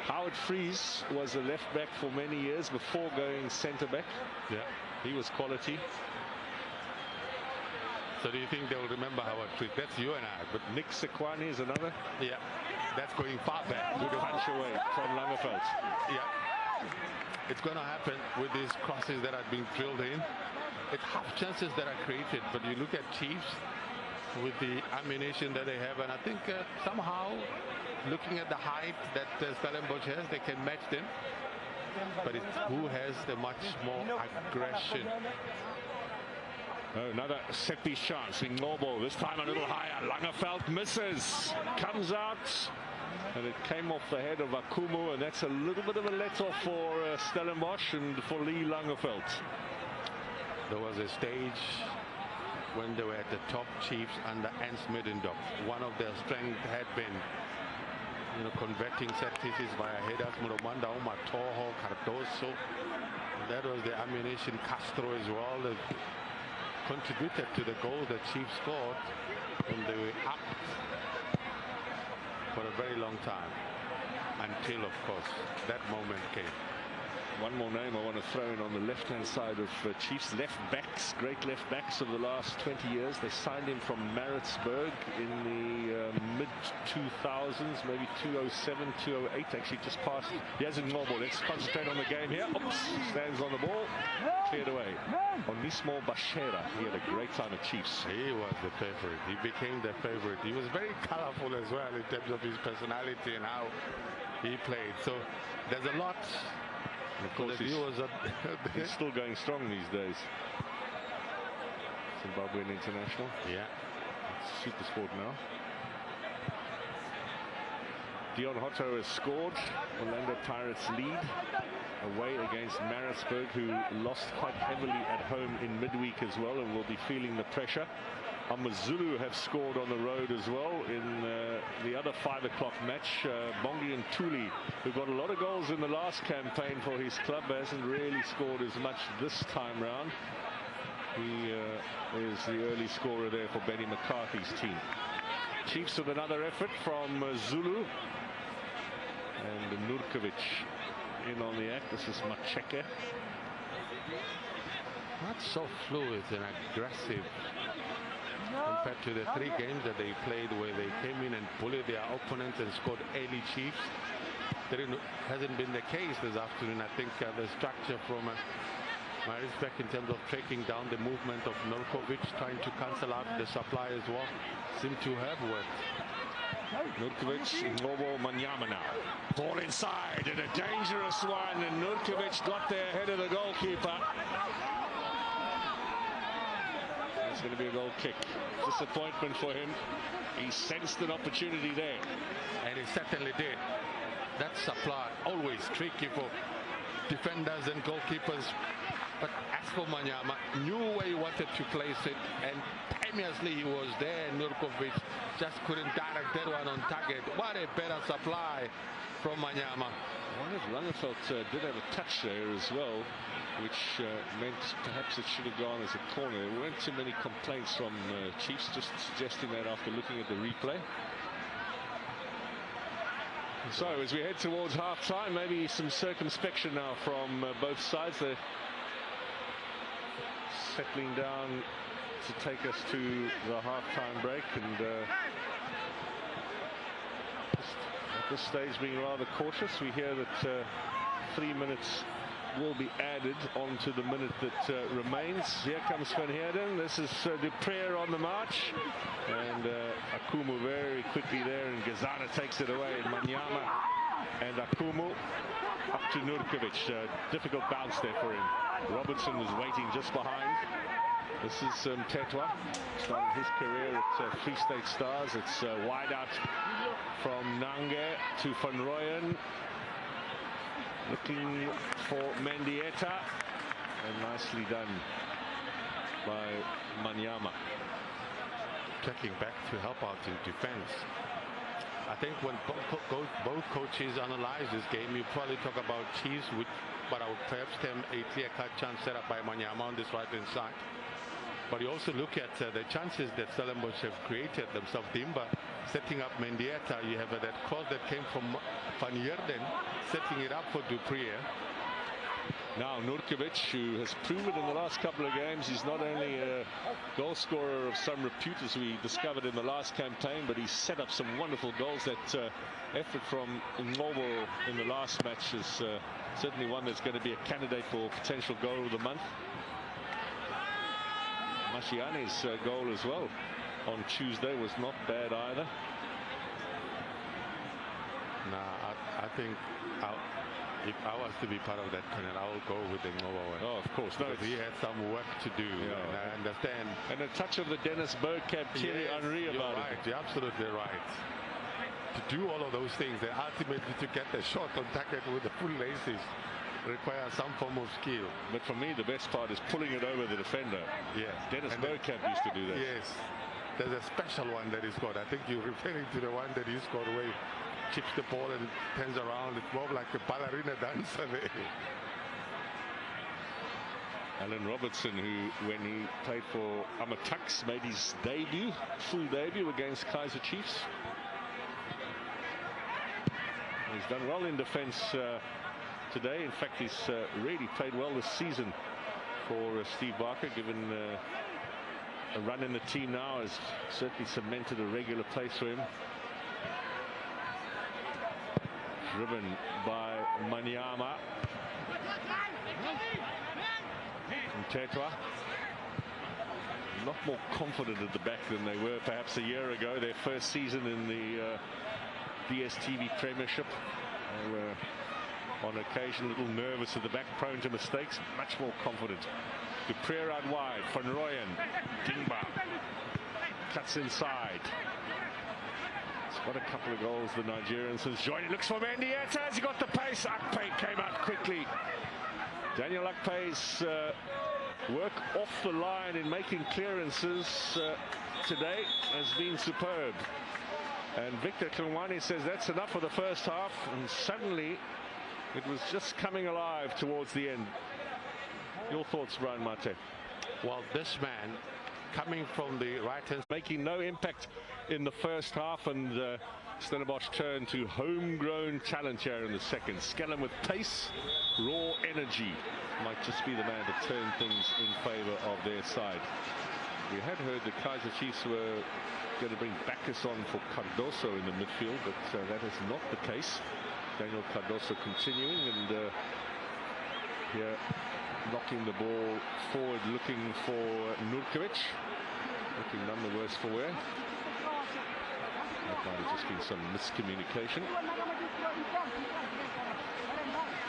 Howard Freeze was a left back for many years before going centre back. Yeah, he was quality. So do you think they'll remember Howard Freeze? That's you and I. But Nick Sequani is another. Yeah, that's going far back. Good punch away from Langeveld. Yeah, it's going to happen with these crosses that are being drilled in. It's half chances that are created, but you look at Chiefs with the ammunition that they have, and I think somehow, looking at the height that Stellenbosch has, they can match them. But it's who has the much more aggression. Another set piece chance. Ngcobo this time a little higher. Langeveld misses, comes out, and it came off the head of Akumu, and that's a little bit of a let-off for Stellenbosch and for Lee Langeveld. There was a stage when they were at the top, Chiefs under Ernst Middendorf. One of their strengths had been, converting set pieces via headers. Muromanda, Toho, Cardoso. That was the ammunition. Castro as well. They contributed to the goal that Chiefs scored when they were up for a very long time, until, of course, that moment came. One more name I want to throw in on the left-hand side of Chiefs. Left backs, great left backs of the last 20 years. They signed him from Maritzburg in the mid-2000s, maybe 2007, 2008, actually just passed. He has Ngcobo. Let's concentrate on the game here. Oops, stands on the ball, cleared away. Onismo Bashera, he had a great time at Chiefs. He was the favorite. He became the favorite. He was very colorful as well in terms of his personality and how he played. So there's a lot. And of course, he's still going strong these days. Zimbabwean international. Yeah. Super sport now. Dion Hotto has scored. Orlando Pirates lead away against Maritzburg, who lost quite heavily at home in midweek as well and will be feeling the pressure. AmaZulu have scored on the road as well in the other 5 o'clock match. Bongi and Tuli, who got a lot of goals in the last campaign for his club, hasn't really scored as much this time round. He is the early scorer there for Benny McCarthy's team. Chiefs with another effort from Zulu. And Nurkovic in on the act. This is Macheke. Not so fluid and aggressive compared to the 3 games that they played where they came in and bullied their opponents and scored early. Chiefs. That hasn't been the case this afternoon. I think the structure from Maritzburg in terms of tracking down the movement of Nurkovic, trying to cancel out the supply as well, seemed to have worked. Nurkovic, Ngcobo, Manyama now. Ball inside and a dangerous one, and Nurkovic got there ahead of the goalkeeper. It's going to be a goal kick. Disappointment for him. He sensed an opportunity there. And he certainly did. That supply, always tricky for defenders and goalkeepers. But as for Manyama, knew where he wanted to place it, and timeously he was there. Nurkovic just couldn't direct that one on target. What a better supply from Manyama. Langeveld did have a touch there as well, which meant perhaps it should have gone as a corner. There weren't too many complaints from Chiefs, just suggesting that after looking at the replay. So as we head towards half-time, maybe some circumspection now from both sides. They're settling down to take us to the half-time break, and at this stage being rather cautious. We hear that 3 minutes will be added onto the minute that remains. Here comes Van Heerden. This is Dupré on the march. And Akumu very quickly there, and Gazana takes it away. Manyama and Akumu up to Nurkovic. Difficult bounce there for him. Robertson was waiting just behind. This is Tetwa, started his career at Free State Stars. It's wide out from Nange to Van Rooyen. Looking for Mendieta, and nicely done by Manyama. Checking back to help out in defense. I think when both coaches analyze this game, you probably talk about Chiefs, but I would perhaps term a clear-cut chance set up by Manyama on this right-hand side. But you also look at the chances that Stellenbosch have created themselves. Dimba setting up Mendieta. You have that cross that came from Van Heerden, setting it up for Dupré. Now Nurkovic, who has proven in the last couple of games he's not only a goal scorer of some repute, as we discovered in the last campaign, but he's set up some wonderful goals. That effort from Ngobo in the last match is certainly one that's going to be a candidate for potential goal of the month. Mashiane's goal as well on Tuesday was not bad either. I think if I was to be part of that panel, I will go with the Ngobo one. Oh, of course. No, he had some work to do, yeah, and I understand. And a touch of the Dennis Bergkamp, Thierry Henry about right. it. You're absolutely right. To do all of those things and ultimately to get the shot on target with the full laces requires some form of skill. But for me, the best part is pulling it over the defender. Yes. Dennis Bergkamp used to do that. Yes. There's a special one that he scored. I think you're referring to the one that he scored where he chips the ball and turns around. It's more like a ballerina dancer there. Alan Robertson, who when he played for Amatax made his debut, full debut against Kaizer Chiefs. He's done well in defense today. In fact, he's really played well this season for Steve Barker, given a run in the team now has certainly cemented a regular place for him. Driven by Manyama. And Tetwa. Not more confident at the back than they were perhaps a year ago, their first season in the DSTV Premiership. They were on occasion a little nervous at the back, prone to mistakes, much more confident. Dupré out wide, Van Rooyen, Dingba cuts inside. He's got a couple of goals, the Nigerians has joined. He looks for Mendieta, has he got the pace? Akpe came out quickly. Daniel Akpe's work off the line in making clearances today has been superb. And Victor Klumwani says that's enough for the first half, and suddenly it was just coming alive towards the end. Your thoughts, Brian Mate? Well, this man coming from the right hand, making no impact in the first half, and Stellenbosch turned to homegrown talent here in the second. Skellum with pace, raw energy, might just be the man to turn things in favor of their side. We had heard the Kaizer Chiefs were going to bring Bacchus on for Cardoso in the midfield, but that is not the case. Daniel Cardoso continuing, and here knocking the ball forward, looking for Nurkovic. Looking none the worse for wear. That might have just been some miscommunication.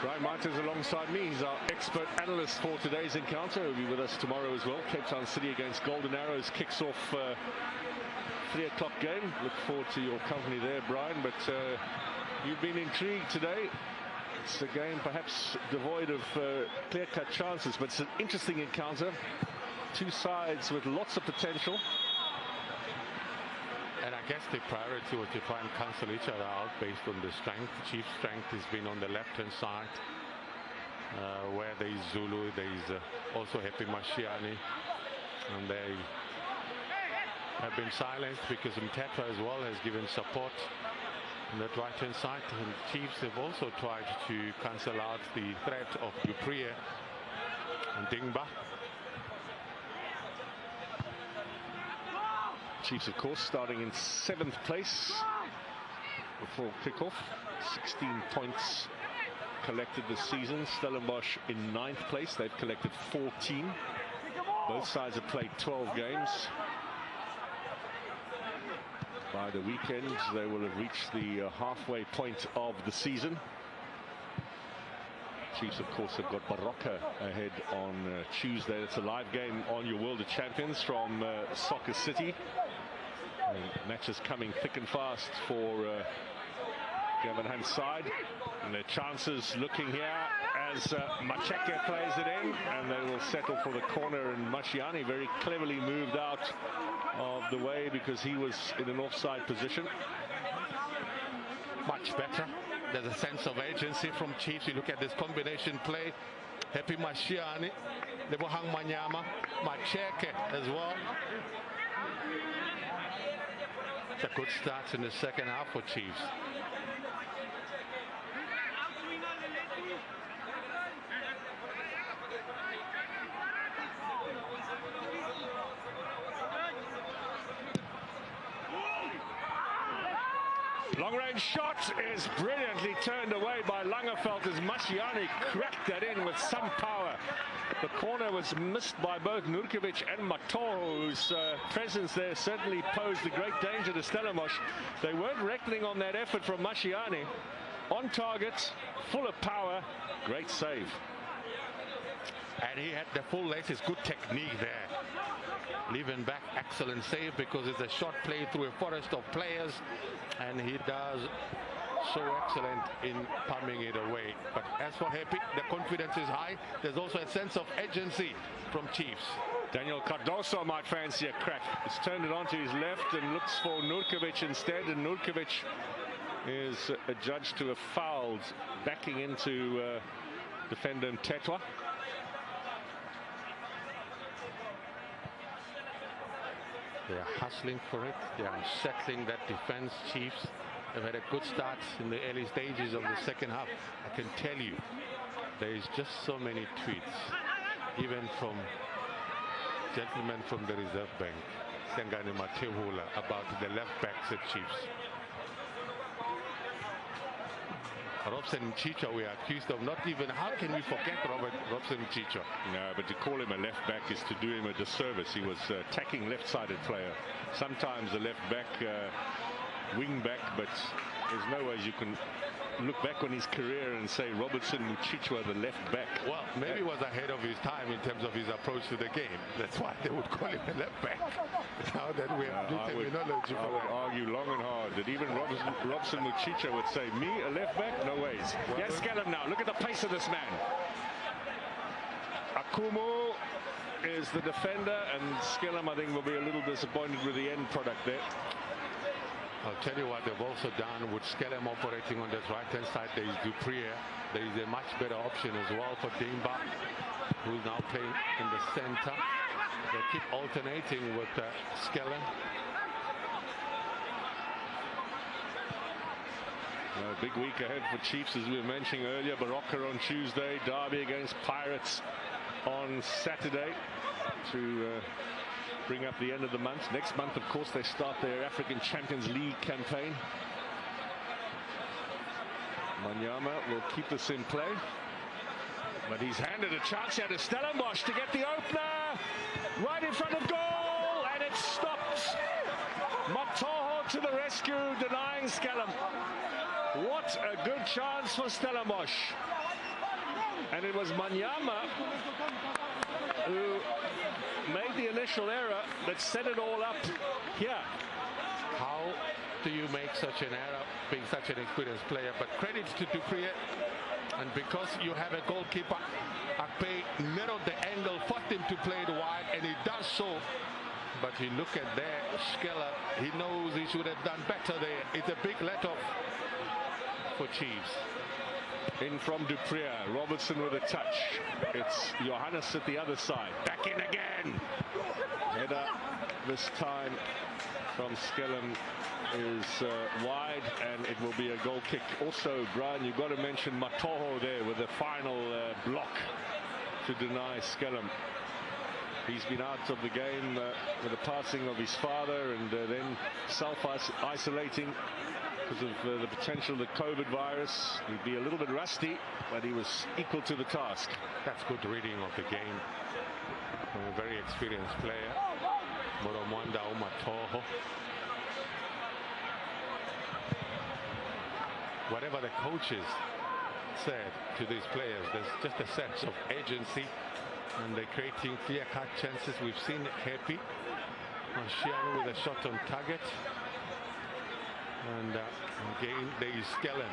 Brian Martins alongside me. He's our expert analyst for today's encounter. He'll be with us tomorrow as well. Cape Town City against Golden Arrows kicks off 3 o'clock game. Look forward to your company there, Brian. But you've been intrigued today. It's a game perhaps devoid of clear-cut chances, but it's an interesting encounter. Two sides with lots of potential. And I guess the priority was to try and cancel each other out based on the strength. Chief's strength has been on the left-hand side, where there is Zulu, there is also Happy Mashiane, and they have been silenced because Mtetwa as well has given support on that right-hand side. And Chiefs have also tried to cancel out the threat of Dupré and Dingba. Chiefs, of course, starting in 7th place before kickoff. 16 points collected this season. Stellenbosch in 9th place. They've collected 14. Both sides have played 12 games. By the weekend, they will have reached the halfway point of the season. Chiefs, of course, have got Baroka ahead on Tuesday. It's a live game on your World of Champions from Soccer City. And matches coming thick and fast for Gavin Hunt's side. And their chances looking here as Macheke plays it in, and they will settle for the corner, and Mashiani very cleverly moved out of the way because he was in an offside position. Much better. There's a sense of agency from Chiefs. You look at this combination play. Happy Mashiani, Lebohang Manyama, Macheke as well. It's a good start in the second half for Chiefs. Long-range shot is brilliantly turned away by Langerveld as Mashiani cracked that in with some power. The corner was missed by both Nurkovic and Matoho, whose presence there certainly posed a great danger to Stellenbosch. They weren't reckoning on that effort from Mashiani. On target, full of power, great save. And he had the full laces, good technique there. Leaving back, excellent save because it's a shot play through a forest of players, and he does so excellent in palming it away. But as for Happy, the confidence is high. There's also a sense of agency from Chiefs. Daniel Cardoso might fancy a crack. He's turned it onto his left and looks for Nurkovic instead, and Nurkovic is adjudged to have fouled, backing into defender Mtetwa. They are hustling for it. They are settling that defense. Chiefs have had a good start in the early stages of the second half. I can tell you, there is just so many tweets, even from gentlemen from the Reserve Bank, Sengane Matehula, about the left backs at Chiefs. Robson Mchicha, we are accused of not even, how can we forget Robson Mchicha? No, but to call him a left back is to do him a disservice. He was attacking left-sided player. Sometimes a left back, wing back, but there's no ways you can look back on his career and say Robertson Mchicha the left back. Well, maybe he was ahead of his time in terms of his approach to the game. That's why they would call him a left back. Now that we have terminology for that. Argue long and hard that even Robson Mchicha would say, me a left back? No ways. Well, yes, Skellum now. Look at the pace of this man. Akumu is the defender, and Skellum, I think, will be a little disappointed with the end product there. I'll tell you what they've also done with Skellum operating on that right-hand side. There is Duprier. There is a much better option as well for Dimba, who's now playing in the center. They keep alternating with Skellum. A big week ahead for Chiefs, as we were mentioning earlier. Baroka on Tuesday, Derby against Pirates on Saturday to bring up the end of the month. Next month, of course, they start their African Champions League campaign. Manyama will keep this in play, but he's handed a chance here to Stellenbosch to get the opener right in front of goal, and it stops. Matoho to the rescue, denying Skellum. What a good chance for Stellenbosch. And it was Manyama who made the initial error that set it all up here. How do you make such an error, being such an experienced player? But credit to Duprier, and because you have a goalkeeper, Akpe narrowed the angle, forced him to play it wide, and he does so. But you look at there, Skeller, he knows he should have done better there. It's a big let-off for Chiefs. In from Duprier, Robertson with a touch. It's Johannes at the other side. Back in again. Header this time from Skellum is wide, and it will be a goal kick. Also, Brian, you've got to mention Matoho there with the final block to deny Skellum. He's been out of the game with the passing of his father, and then self-isolating because of the potential of the COVID virus. He'd be a little bit rusty, but he was equal to the task. That's good reading of the game from a very experienced player. Moromwanda Umatoho. Whatever the coaches said to these players, there's just a sense of agency, and they're creating clear-cut chances. We've seen Happy Marciano with a shot on target, and again there is Skellen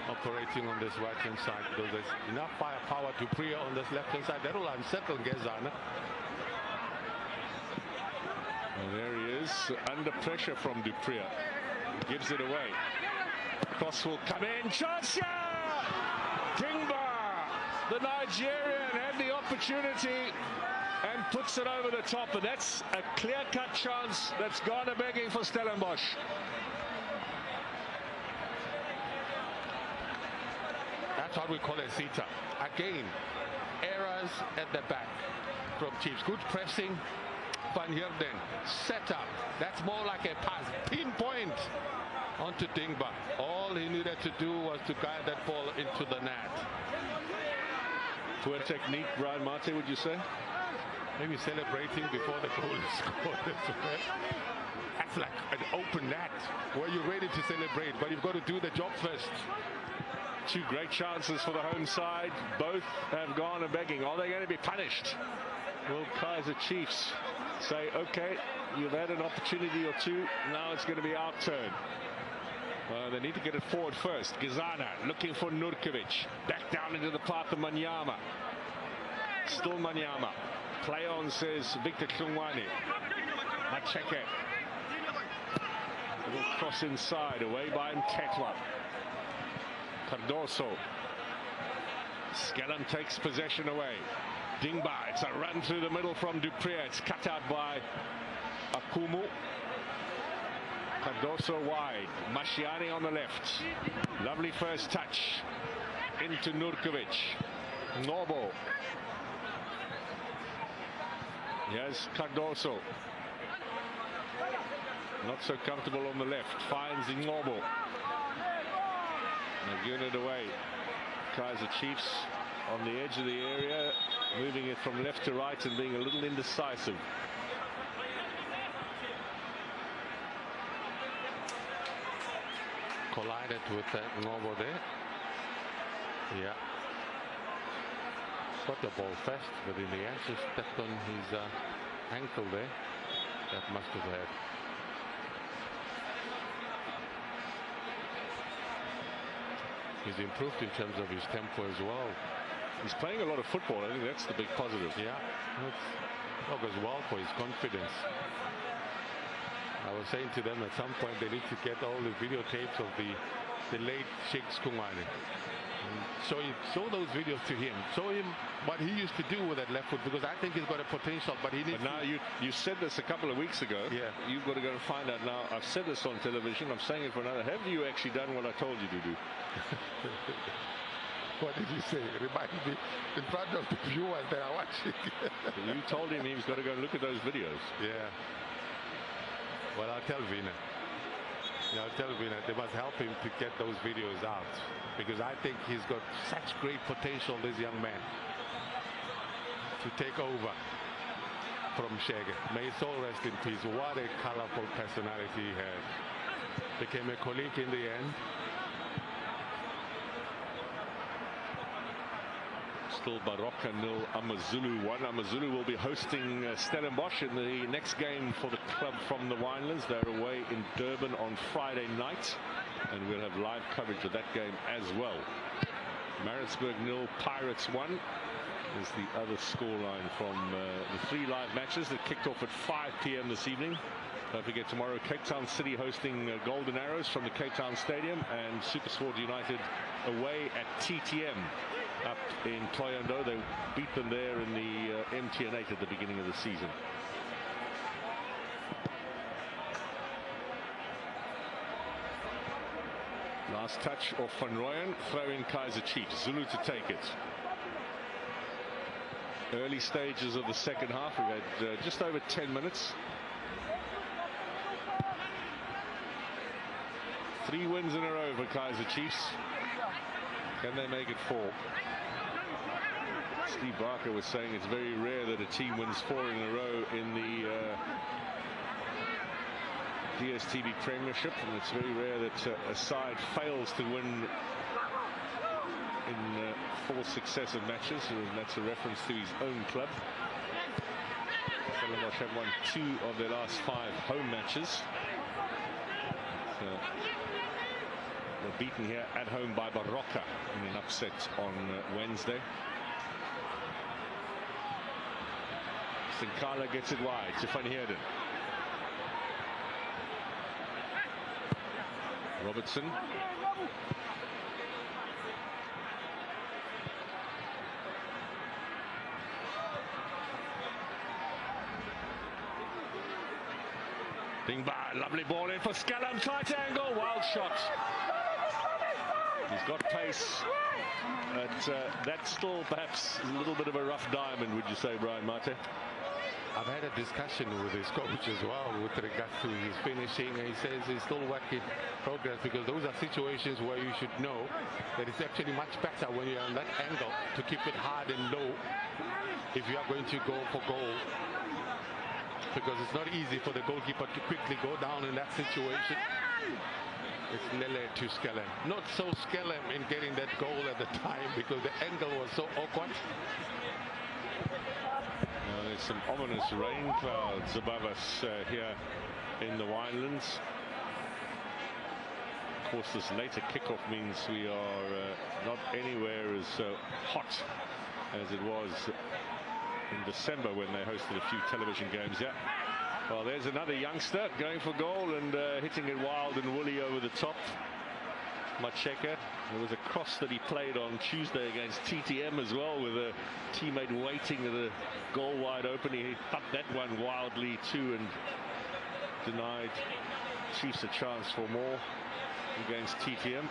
operating on this right-hand side, because there's enough firepower to Priya on this left-hand side. That will unsettle Gezana. And there he is, under pressure from Dupriya. Gives it away. Cross will come in. Chance! Kingba, the Nigerian, had the opportunity and puts it over the top. And that's a clear-cut chance that's gone a begging for Stellenbosch. That's what we call a seater. Again, errors at the back from Chiefs. Good pressing. Van Heerden set up. That's more like a pass. Pinpoint onto Dingba. All he needed to do was to guide that ball into the net. Poor technique, Brian Mate, would you say? Maybe celebrating before the goal is scored. That's like an open net where you're ready to celebrate, but you've got to do the job first. Two great chances for the home side. Both have gone a begging. Are they going to be punished? Will Kaizer Chiefs say, okay, you've had an opportunity or two, now it's going to be our turn? They need to get it forward first. Gezana looking for Nurkovic. Back down into the path of Manyama. Still Manyama. Play on, says Victor Klungwane. Macheke. Little cross inside, away by Mtetwa. Cardoso. Skellum takes possession away. Dingba, it's a run through the middle from Dupriya. It's cut out by Akumu. Cardoso wide. Mashiani on the left. Lovely first touch. Into Nurkovic. Nobo. Here's Cardoso. Not so comfortable on the left. Finds Nobo. Giving it away. Kaizer Chiefs on the edge of the area, moving it from left to right and being a little indecisive. Collided with Novo there. Yeah. Got the ball first, but in the end just stepped on his ankle there. That must have hurt. He's improved in terms of his tempo as well. He's playing a lot of football. I think that's the big positive. Yeah, that goes well for his confidence. I was saying to them at some point they need to get all the videotapes of the late Sheikh Skungwane. Show those videos to him. Show him what he used to do with that left foot, because I think he's got a potential, but he needs. But now you said this a couple of weeks ago. Yeah. You've got to go and find out now. I've said this on television. I'm saying it for another. Have you actually done what I told you to do? What did you say? Remind me in front of the viewers that I watch it. You told him he's got to go and look at those videos. Yeah. Well, I'll tell Vina. I'll tell Vina they must help him to get those videos out, because I think he's got such great potential, this young man, to take over from Shege. May his soul rest in peace. What a colorful personality he had. Became a colleague in the end. Still Baroka 0, Amazulu 1. Amazulu will be hosting Stellenbosch in the next game for the club from the Winelands. They're away in Durban on Friday night, and we'll have live coverage of that game as well. Maritzburg 0, Pirates 1 is the other scoreline from the 3 live matches that kicked off at 5 p.m. this evening. Don't forget, tomorrow Cape Town City hosting Golden Arrows from the Cape Town Stadium, and SuperSport United away at TTM up in Thohoyandou. They beat them there in the MTN8 at the beginning of the season. Last touch of Van Rooyen, throw in Kaizer Chiefs. Zulu to take it. Early stages of the second half. We've had just over 10 minutes. 3 wins in a row for Kaizer Chiefs. Can they make it 4? Steve Barker was saying it's very rare that a team wins 4 in a row in the DSTV Premiership, and it's very rare that a side fails to win in 4 successive matches, and that's a reference to his own club. Stellenbosch have won 2 of their last 5 home matches. They're beaten here at home by Baroka in an upset on Wednesday. Sinkala gets it wide to Van Heerden. Robertson. Dingba, lovely ball in for Scallum, tight angle, wild shot. He's got pace, but that's still perhaps a little bit of a rough diamond, would you say, Brian Mate? I've had a discussion with his coach as well with regard to his finishing, and he says he's still work in progress, because those are situations where you should know that it's actually much better when you're on that angle to keep it hard and low if you are going to go for goal, because it's not easy for the goalkeeper to quickly go down in that situation. It's Lele to Skellem. Not so Skellem in getting that goal at the time, because the angle was so awkward. There's some ominous rain clouds above us here in the Winelands. Of course, this later kickoff means we are not anywhere as hot as it was in December when they hosted a few television games. Yeah. Well, there's another youngster going for goal and hitting it wild and woolly over the top. Macheka. There was a cross that he played on Tuesday against TTM as well, with a teammate waiting with a goal wide open. He thumped that one wildly too and denied Chiefs a chance for more against TTM,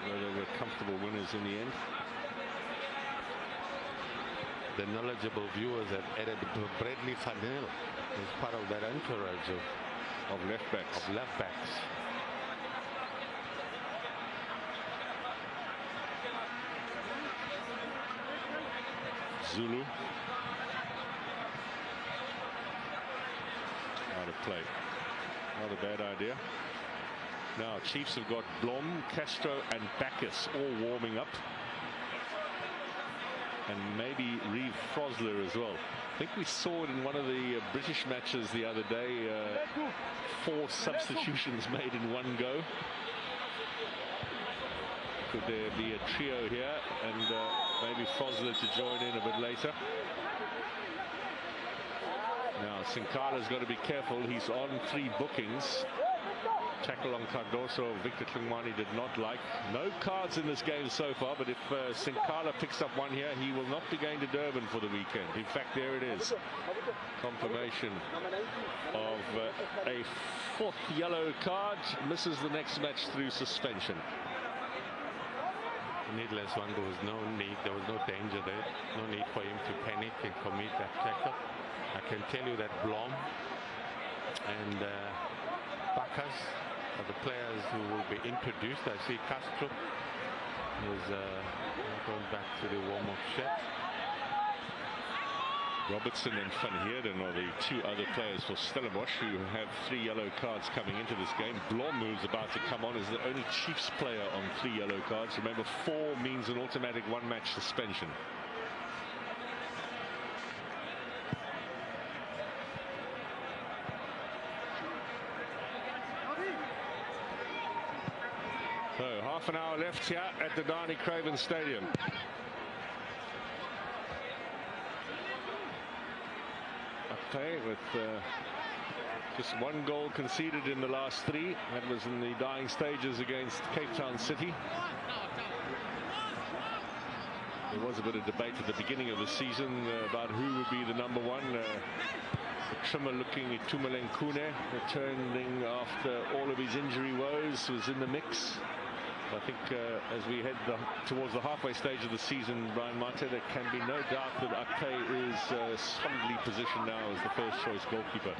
although they were comfortable winners in the end. The knowledgeable viewers have added Bradley Fadel as part of that entourage of left backs. Zulu out of play. Not a bad idea. Now Chiefs have got Blom, Castro and Bacchus all warming up, and maybe Reeve Frosler as well. I think we saw it in one of the British matches the other day, 4 substitutions made in one go. Could there be a trio here, and maybe Frosler to join in a bit later? Now Sinkala's got to be careful. He's on 3 bookings. Tackle on Cardoso, Victor Klingwani did not like. No cards in this game so far, but if Sinkala picks up one here, he will not be going to Durban for the weekend. In fact, there it is. Confirmation of a 4th yellow card. Misses the next match through suspension. Needless one, there was no need, there was no danger there, no need for him to panic and commit that tackle. I can tell you that Blom and Bacchus are the players who will be introduced. I see Castro is going back to the warm-up shed. Robertson and Van Heerden are the 2 other players for Stellenbosch who have 3 yellow cards coming into this game. Blom, who's about to come on, is the only Chiefs player on 3 yellow cards. Remember, 4 means an automatic 1-match suspension. So half an hour left here at the Darnie Craven Stadium. Okay, with just 1 goal conceded in the last 3. That was in the dying stages against Cape Town City. There was a bit of debate at the beginning of the season about who would be the number 1. Trimmer looking at Itumeleng Kune, returning after all of his injury woes, was in the mix. I think as we head towards the halfway stage of the season, Brian Mate, there can be no doubt that Ake is solidly positioned now as the first choice goalkeeper.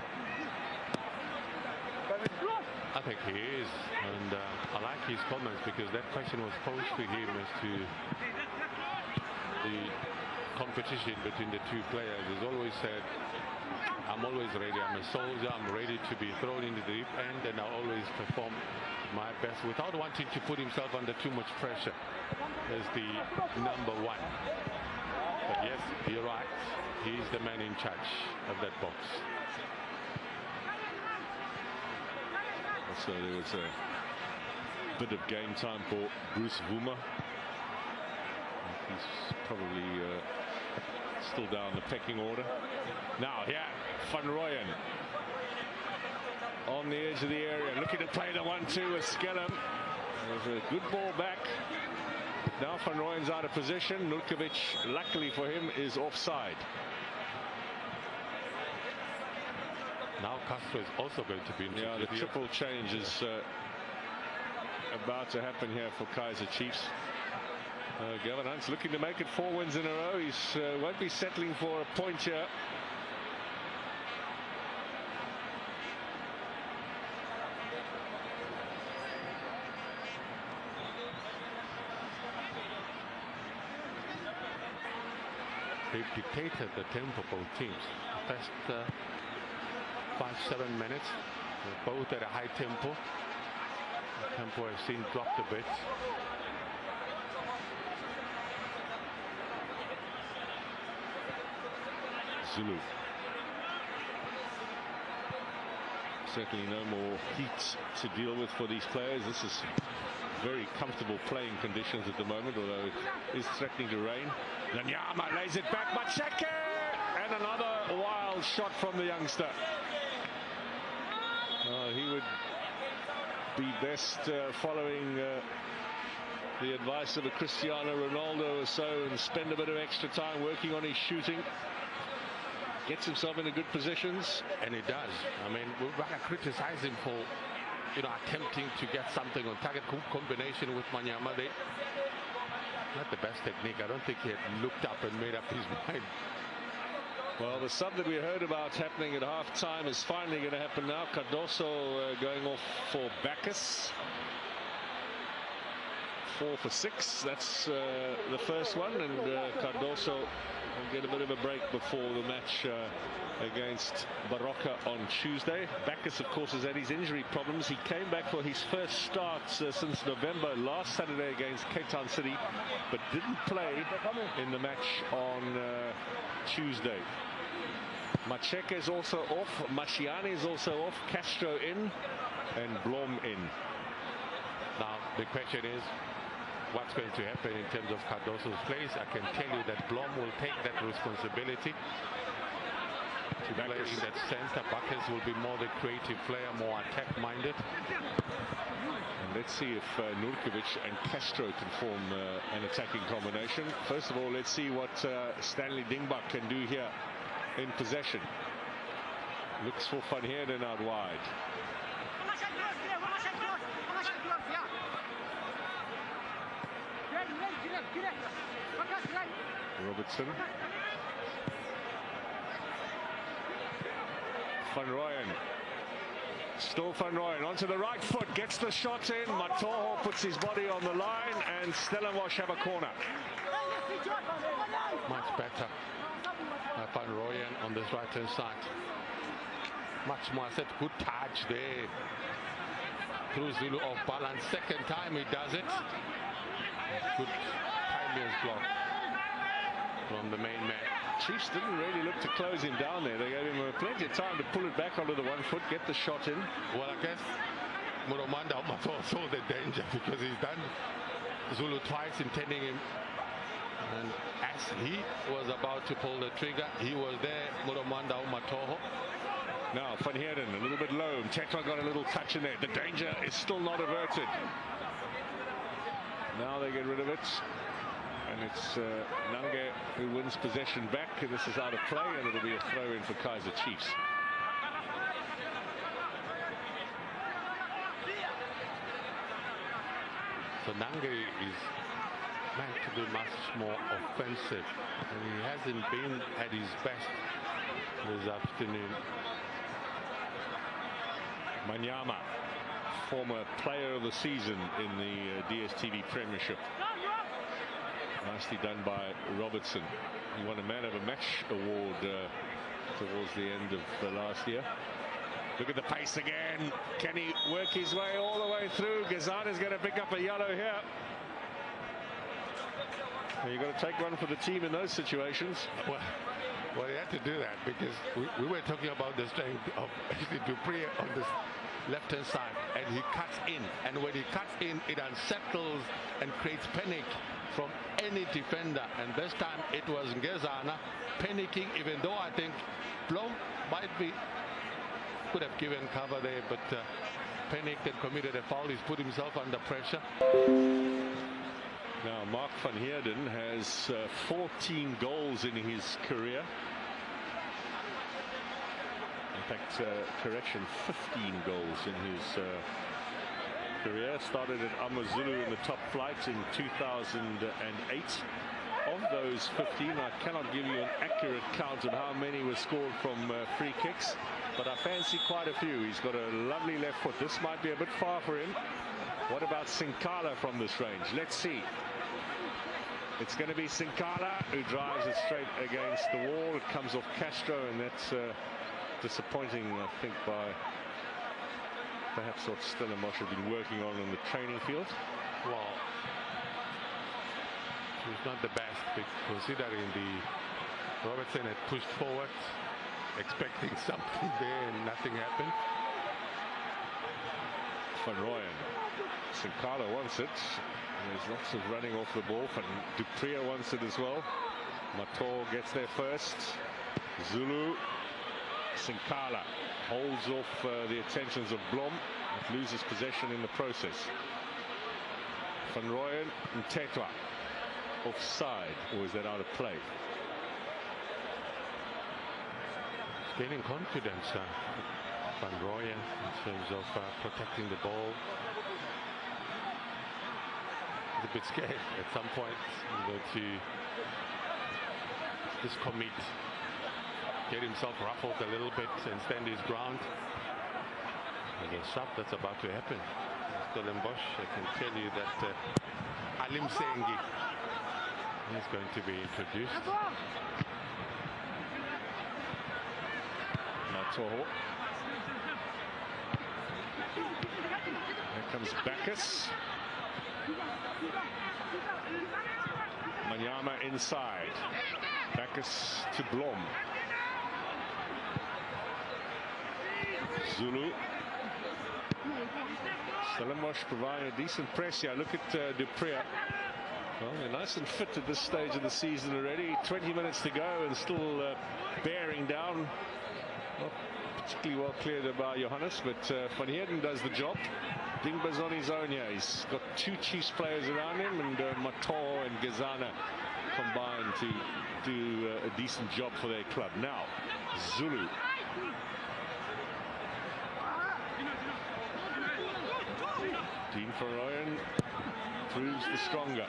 I think he is, and I like his comments because that question was posed to him as to the competition between the two players. He's always said, I'm always ready, I'm a soldier, I'm ready to be thrown into the deep end, and I always perform my best without wanting to put himself under too much pressure as the number one. But yes, you're right, he's the man in charge of that box. So there was a bit of game time for Bruce Vuma. He's probably still down the pecking order. Now here, Van Rooyen on the edge of the area, looking to play the 1-2 with Skellum. There's a good ball back. Now Van Rooyen's out of position. Nurkovic, luckily for him, is offside. Now Castro is also going to be in. Yeah, the triple change is about to happen here for Kaizer Chiefs. Gavin Hunt's looking to make it 4 wins in a row. He won't be settling for a point here. They've dictated the tempo for both teams. The first 5-7 minutes, they're both at a high tempo. The tempo has seen dropped a bit. Zulu. Certainly no more heat to deal with for these players. This is very comfortable playing conditions at the moment, although it is threatening to rain. Nyama lays it back, Macheke! And another wild shot from the youngster. He would be best following the advice of a Cristiano Ronaldo or so and spend a bit of extra time working on his shooting. Gets himself into good positions. And he does. I mean, we're going to criticize him for, attempting to get something on target. Combination with Manyama. Not the best technique. I don't think he had looked up and made up his mind. Well, the sub that we heard about happening at half-time is finally going to happen now. Cardoso going off for Bacchus. 4 for 6. That's the first one, and Cardoso will get a bit of a break before the match against Baroka on Tuesday. Bacchus, of course, has had his injury problems. He came back for his first start since November last Saturday against Cape Town City, but didn't play in the match on Tuesday. Macheke is also off, Mashiane is also off, Castro in, and Blom in. Now the question is, what's going to happen in terms of Cardoso's place? I can tell you that Blom will take that responsibility to play in that center. Bacchus will be more the creative player, more attack-minded. Let's see if Nurkovic and Castro can form an attacking combination. First of all, let's see what Stanley Dingbak can do here in possession. Looks for Van Heerden out wide. Robertson. Van Rooyen. Still Van Rooyen onto the right foot, gets the shot in. Matoho puts his body on the line, and Stellenbosch have a corner. Much better. Van Rooyen on this right-hand side. Much more. I said good touch there. Through Zulu off balance. Second time he does it. Good timely block from the main man. Chiefs didn't really look to close him down there. They gave him plenty of time to pull it back onto the 1 foot, get the shot in. Well, I guess Muromanda saw the danger because he's done Zulu twice, intending him. And as he was about to pull the trigger, he was there, Muromanda Matoho. Now Van Heerden a little bit low. Tetra got a little touch in there. The danger is still not averted. Now they get rid of it. And it's Nange who wins possession back, and this is out of play, and it'll be a throw in for Kaizer Chiefs. So Nange is meant to be much more offensive, and he hasn't been at his best this afternoon. Manyama former player of the season in the DStv Premiership. Nicely done by Robertson. He won a Man of a Match award towards the end of last year. Look at the pace again. Can he work his way all the way through? Gazana's going to pick up a yellow here. You've got to take one for the team in those situations. Well, he had to do that because we were talking about the strength of Dupree on the left-hand side, and he cuts in. And when he cuts in, it unsettles and creates panic from any defender. And this time it was Ngezana panicking, even though I think Blom could have given cover there, but panicked and committed a foul. He's put himself under pressure. Now Mark van Heerden has 14 goals in his career. In fact, correction, 15 goals in his career. Started at Amazulu in the top flight in 2008. Of those 15, I cannot give you an accurate count of how many were scored from free kicks, but I fancy quite a few. He's got a lovely left foot. This might be a bit far for him. What about Sinkala from this range? Let's see. It's going to be Sinkala who drives it straight against the wall. It comes off Castro, and that's disappointing, I think, by perhaps what Stellenbosch have been working on the training field. Well, it's not the best, considering the Robertson had pushed forward, expecting something there, and nothing happened. Van Rooyen. Sinkala wants it. There's lots of running off the ball, and Dupree wants it as well. Mator gets there first. Zulu. Sinkala holds off the attentions of Blom, but loses possession in the process. Van Rooyen and Tetwa. Offside, or is that out of play? Gaining confidence, Van Rooyen, in terms of protecting the ball. He's a bit scared at some point, to just commit, get himself ruffled a little bit and stand his ground. There's a shot that's about to happen. Stellenbosch, I can tell you that Alim Sengi is going to be introduced. Matoho. Here comes Bacchus. Manyama inside. Bacchus to Blom. Zulu. Stellenbosch providing a decent press here. Look at Dupree. Well, they're nice and fit at this stage of the season already. 20 minutes to go and still bearing down. Not particularly well cleared by Johannes, but Van Heerden does the job. Dingba's on his own here. He's got two Chiefs players around him, and Mator and Gazana combined to do a decent job for their club. Now, Zulu. Dean Van Rooyen proves the stronger.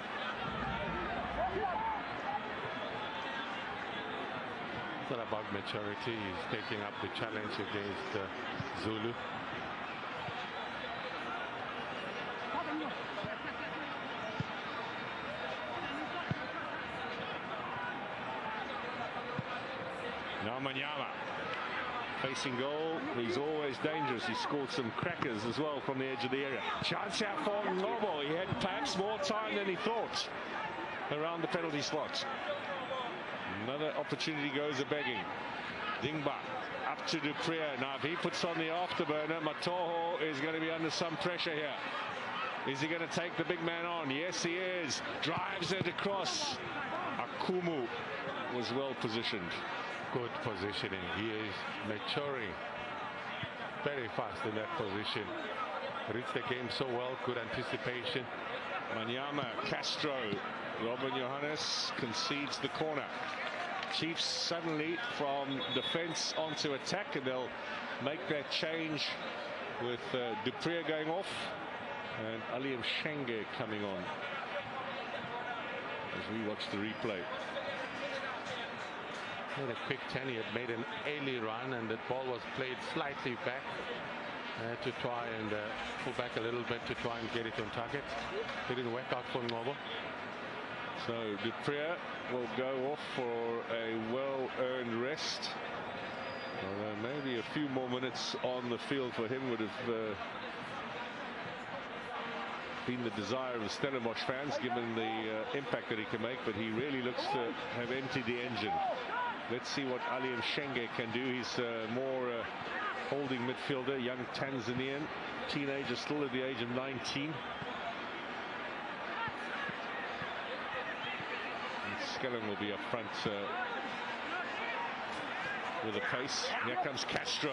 It's not about maturity. He's taking up the challenge against Zulu. Now Manyama facing goal. He's always dangerous. He scored some crackers as well from the edge of the area. Chance out for Ngobo. He had perhaps more time than he thought around the penalty spot. Another opportunity goes a begging. Dingba up to Dupree. Now if he puts on the afterburner, Matoho is going to be under some pressure here. Is he going to take the big man on? Yes, he is. Drives it across. Akumu was well positioned. Good positioning. He is maturing very fast in that position. Reads the game so well. Good anticipation. Manyama, Castro, Robin Johannes concedes the corner. Chiefs suddenly from defense onto attack, and they'll make that change with Dupree going off and Ali Mshenge coming on as we watch the replay. Had a quick 10. He had made an early run, and the ball was played slightly back. To try and pull back a little bit to try and get it on target. Didn't work out for Ngobo. So Dupree will go off for a well-earned rest. Although maybe a few more minutes on the field for him would have been the desire of the Stellenbosch fans, given the impact that he can make, but he really looks to have emptied the engine. Let's see what Ali Mshenge can do. He's more holding midfielder, young Tanzanian, teenager, still at the age of 19. Skellen will be up front with a pace. Here comes Castro.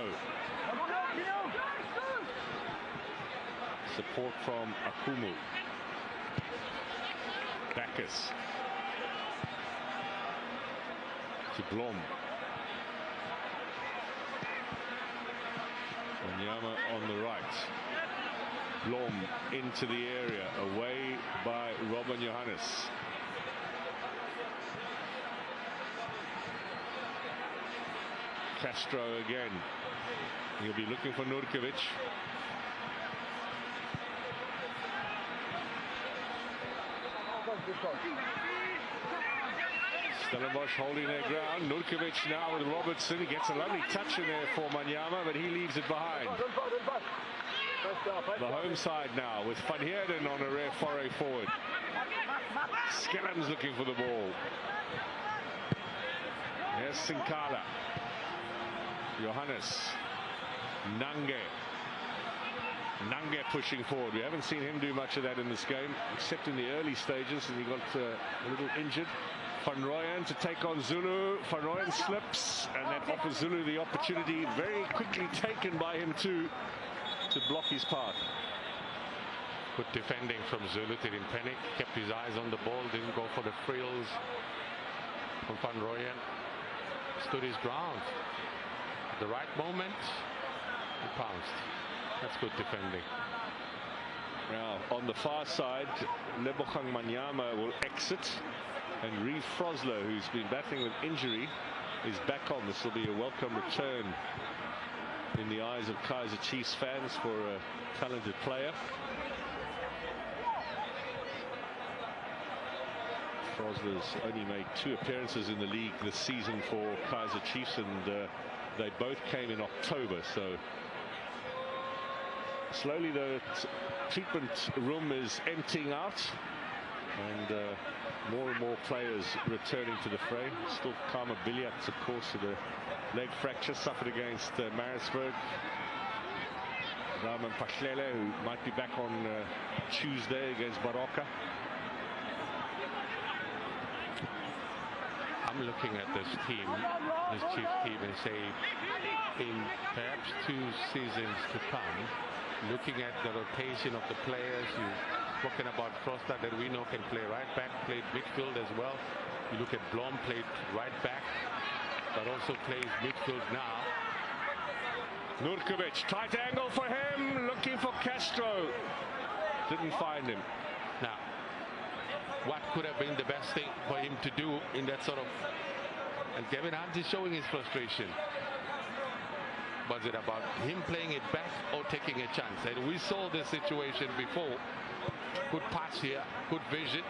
Support from Akumu. Bacchus. To Blom. Wanyama on the right. Blom into the area, away by Robin Johannes. Castro again. He'll be looking for Nurkovic. Stellenbosch holding their ground. Nurkovic now with Robertson. He gets a lovely touch in there for Manyama, but he leaves it behind. The home side now with Van Heerden on a rare foray forward. Skellen's looking for the ball. Here's Sinkala. Johannes. Nange pushing forward. We haven't seen him do much of that in this game, except in the early stages, and he got a little injured. Van Rooyen to take on Zulu. Van Rooyen slips, and that offers Zulu the opportunity, very quickly taken by him too, to block his path. Good defending from Zulu. Didn't panic, kept his eyes on the ball, didn't go for the frills from Van Rooyen. Stood his ground. At the right moment, he pounced. That's good defending. Now, on the far side, Lebogang Manyama will exit, and Reeve Frosler, who's been battling with injury, is back on. This will be a welcome return in the eyes of Kaizer Chiefs fans for a talented player. Frosler's only made 2 appearances in the league this season for Kaizer Chiefs, and they both came in October. So slowly the treatment room is emptying out, and more and more players returning to the fray. Still Kama Billiards, of course, with a leg fracture suffered against Maritzburg. Raman Pachlele, who might be back on Tuesday against Baroka. I'm looking at this team, this Chief team, and say in perhaps 2 seasons to come, looking at the rotation of the players, you've spoken about Froster that we know can play right back, played midfield as well. You look at Blom, played right back, but also plays midfield now. Nurkovic, tight angle for him, looking for Castro. Didn't find him. Now, what could have been the best thing for him to do in that sort of... And Kevin Hunt is showing his frustration. Was it about him playing it back or taking a chance? And we saw this situation before. Good pass here, good vision.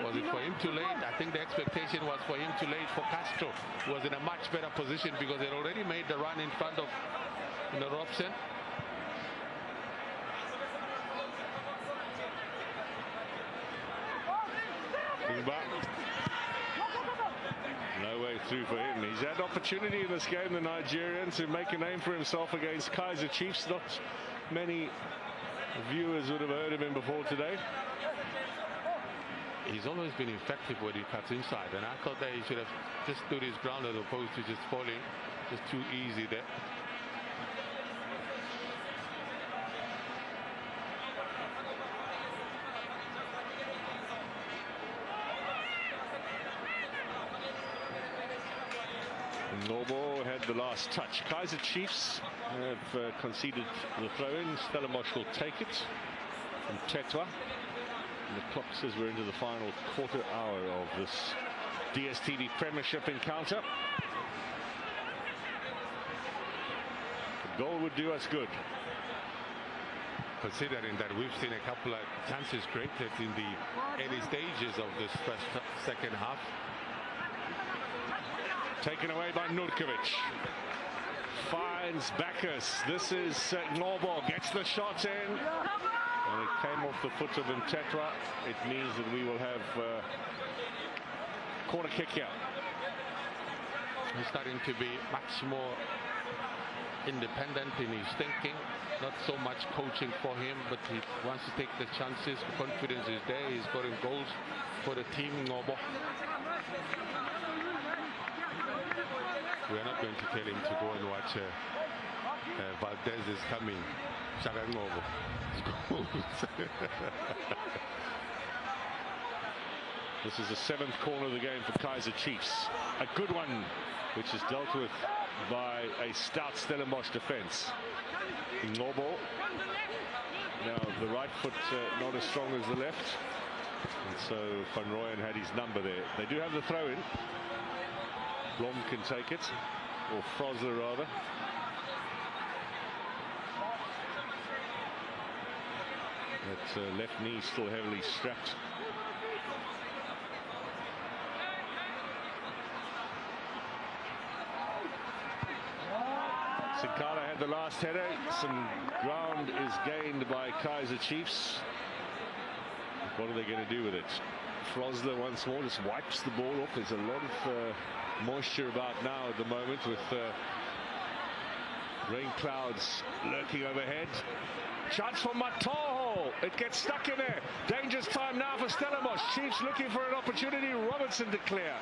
Was it for him too late? I think the expectation was for him too late for Castro. He was in a much better position because he had already made the run in front of Robson. No way through for him. He's had opportunity in this game, the Nigerian, to make a name for himself against Kaizer Chiefs. Not many viewers would have heard of him before today. He's always been effective when he cuts inside, and I thought that he should have just stood his ground as opposed to just falling. Just too easy there. Nobo had the last touch. Kaizer Chiefs have conceded the throw-in. Stellenbosch will take it from Tetwa. And the clock says we're into the final quarter hour of this DSTV Premiership encounter. goal would do us good. Considering that we've seen a couple of chances created in the early stages of this second half. Taken away by Nurkovic. Finds Bacchus. This is Ngobo. Gets the shot in. And it came off the foot of Mtetwa. It means that we will have corner kick here. He's starting to be much more independent in his thinking. Not so much coaching for him, but he wants to take the chances. The confidence is there. He's scoring goals for the team. Ngobo. We're not going to tell him to go and watch Valdez is coming. Shaka Ngobo. This is the 7th corner of the game for Kaizer Chiefs. A good one, which is dealt with by a stout Stellenbosch defense. Ngobo. Now the right foot not as strong as the left. And so Van Rooyen had his number there. They do have the throw in. Blom can take it, or Frosler rather. That left knee still heavily strapped. Sinkala had the last header. Some ground is gained by Kaizer Chiefs. What are they going to do with it? Frosler once more just wipes the ball off. There's a lot of moisture about now at the moment with rain clouds lurking overhead. Chance for Matoho. It gets stuck in there. Dangerous time now for Stellenbosch. Chiefs looking for an opportunity. Robertson to clear.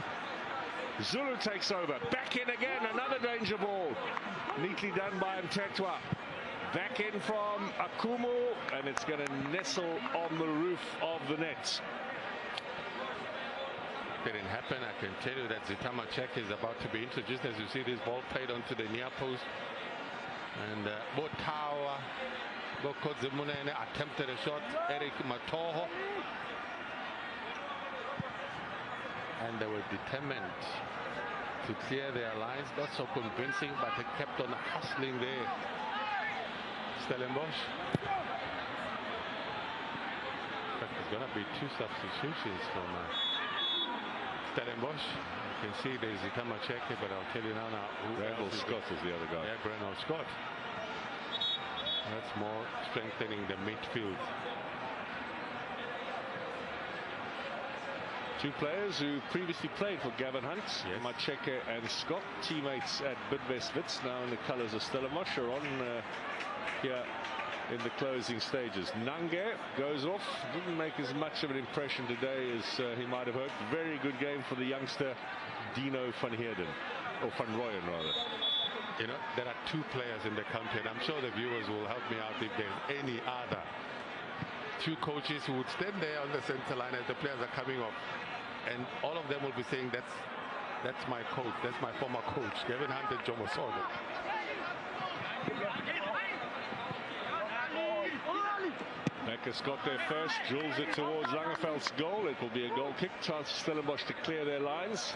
Zulu takes over. Back in again. Another danger ball. Neatly done by Mtetwa. Back in from Akumu. And it's going to nestle on the roof of the net. Didn't happen. I can tell you that Zitama Check is about to be introduced as you see this ball played onto the near post. And Botawa, Bokodzimunene attempted a shot. Eric Matoho. And they were determined to clear their lines. Not so convincing, but they kept on hustling there. Stellenbosch. But there's going to be 2 substitutions from Stellenbosch. You can see there's Zitama Cheke, but I'll tell you now. Randall Scott is the other guy. Yeah, Randall Scott. That's more strengthening the midfield. 2 players who previously played for Gavin Hunt, yes. Macheke and Scott, teammates at Bidvest Wits, now in the colours of Stellenbosch, are on here in the closing stages. Nange goes off, didn't make as much of an impression today as he might have hoped. Very good game for the youngster Dino van Heerden, or Van Rooyen rather. You know, there are 2 players in the country, and I'm sure the viewers will help me out if there's any other 2 coaches who would stand there on the center line as the players are coming off, and all of them will be saying, that's my coach, that's my former coach, Gavin Hunt and Jomo Sogo. Bacchus got there first, drills it towards Langeveld's goal. It will be a goal kick. Chance for Stellenbosch to clear their lines.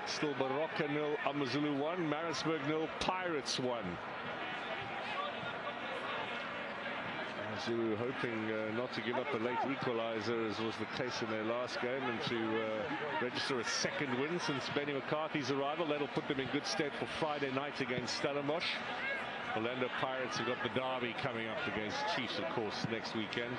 Still Baroka 0, Amazulu 1, Maritzburg 0, Pirates 1. Zulu hoping not to give up a late equaliser, as was the case in their last game, and to register a 2nd win since Benny McCarthy's arrival. That'll put them in good stead for Friday night against Stellenbosch. Orlando Pirates have got the derby coming up against Chiefs, of course, next weekend.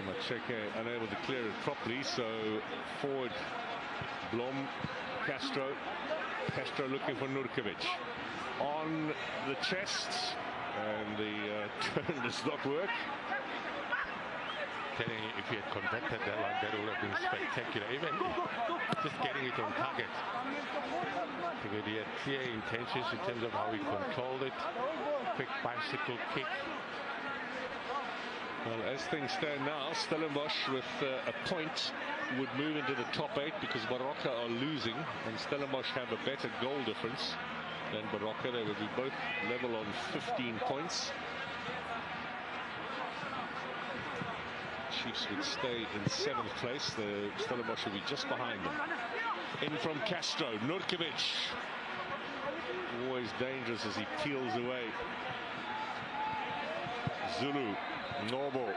Macheke unable to clear it properly, so forward Blom, Castro looking for Nurkovic on the chest, and the turn does not work. Telling you, if he had converted that one, that would have been spectacular. Even just getting it on target, because he had clear intentions in terms of how he controlled it. Quick bicycle kick. Well, as things stand now, Stellenbosch with a point would move into the top 8 because Baroka are losing, and Stellenbosch have a better goal difference than Baroka. They would be both level on 15 points. Chiefs would stay in 7th place. The Stellenbosch will be just behind them. In from Castro, Nurkovic. Always dangerous as he peels away. Zulu, Normal.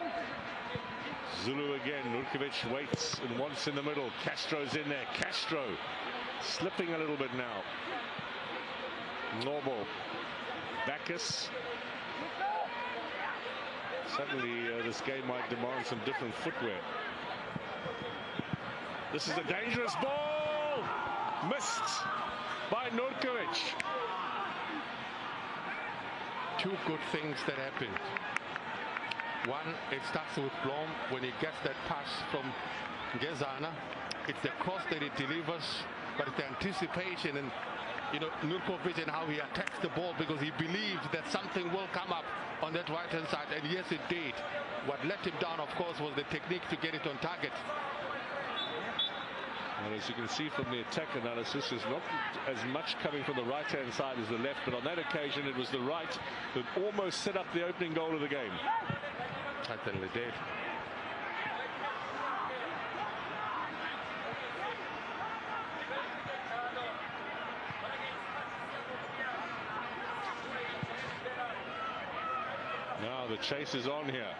Zulu again, Nurkovic waits and wants in the middle. Castro's in there, Castro slipping a little bit now. Normal, Bacchus. Suddenly this game might demand some different footwear. This is a dangerous ball, missed by Nurkovic. Two good things that happened. One, it starts with Blom when he gets that pass from Gezana. It's the cross that he delivers, but it's the anticipation and, you know, Nurkovic and how he attacks the ball because he believed that something will come up on that right-hand side, and yes, it did. What let him down, of course, was the technique to get it on target. And as you can see from the attack analysis, there's not as much coming from the right-hand side as the left, but on that occasion it was the right that almost set up the opening goal of the game. Certainly did. Now the chase is on here.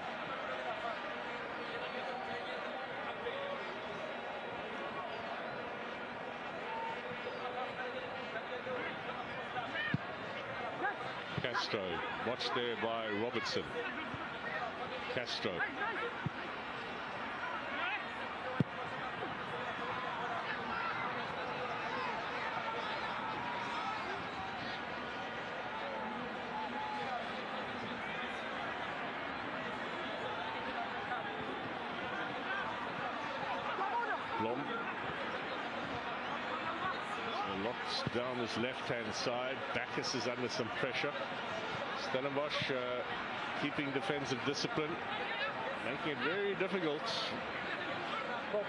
Castro, watched there by Robertson. Castro. Blom. Locks down this left-hand side. Bacchus is under some pressure. Stellenbosch keeping defensive discipline, making it very difficult for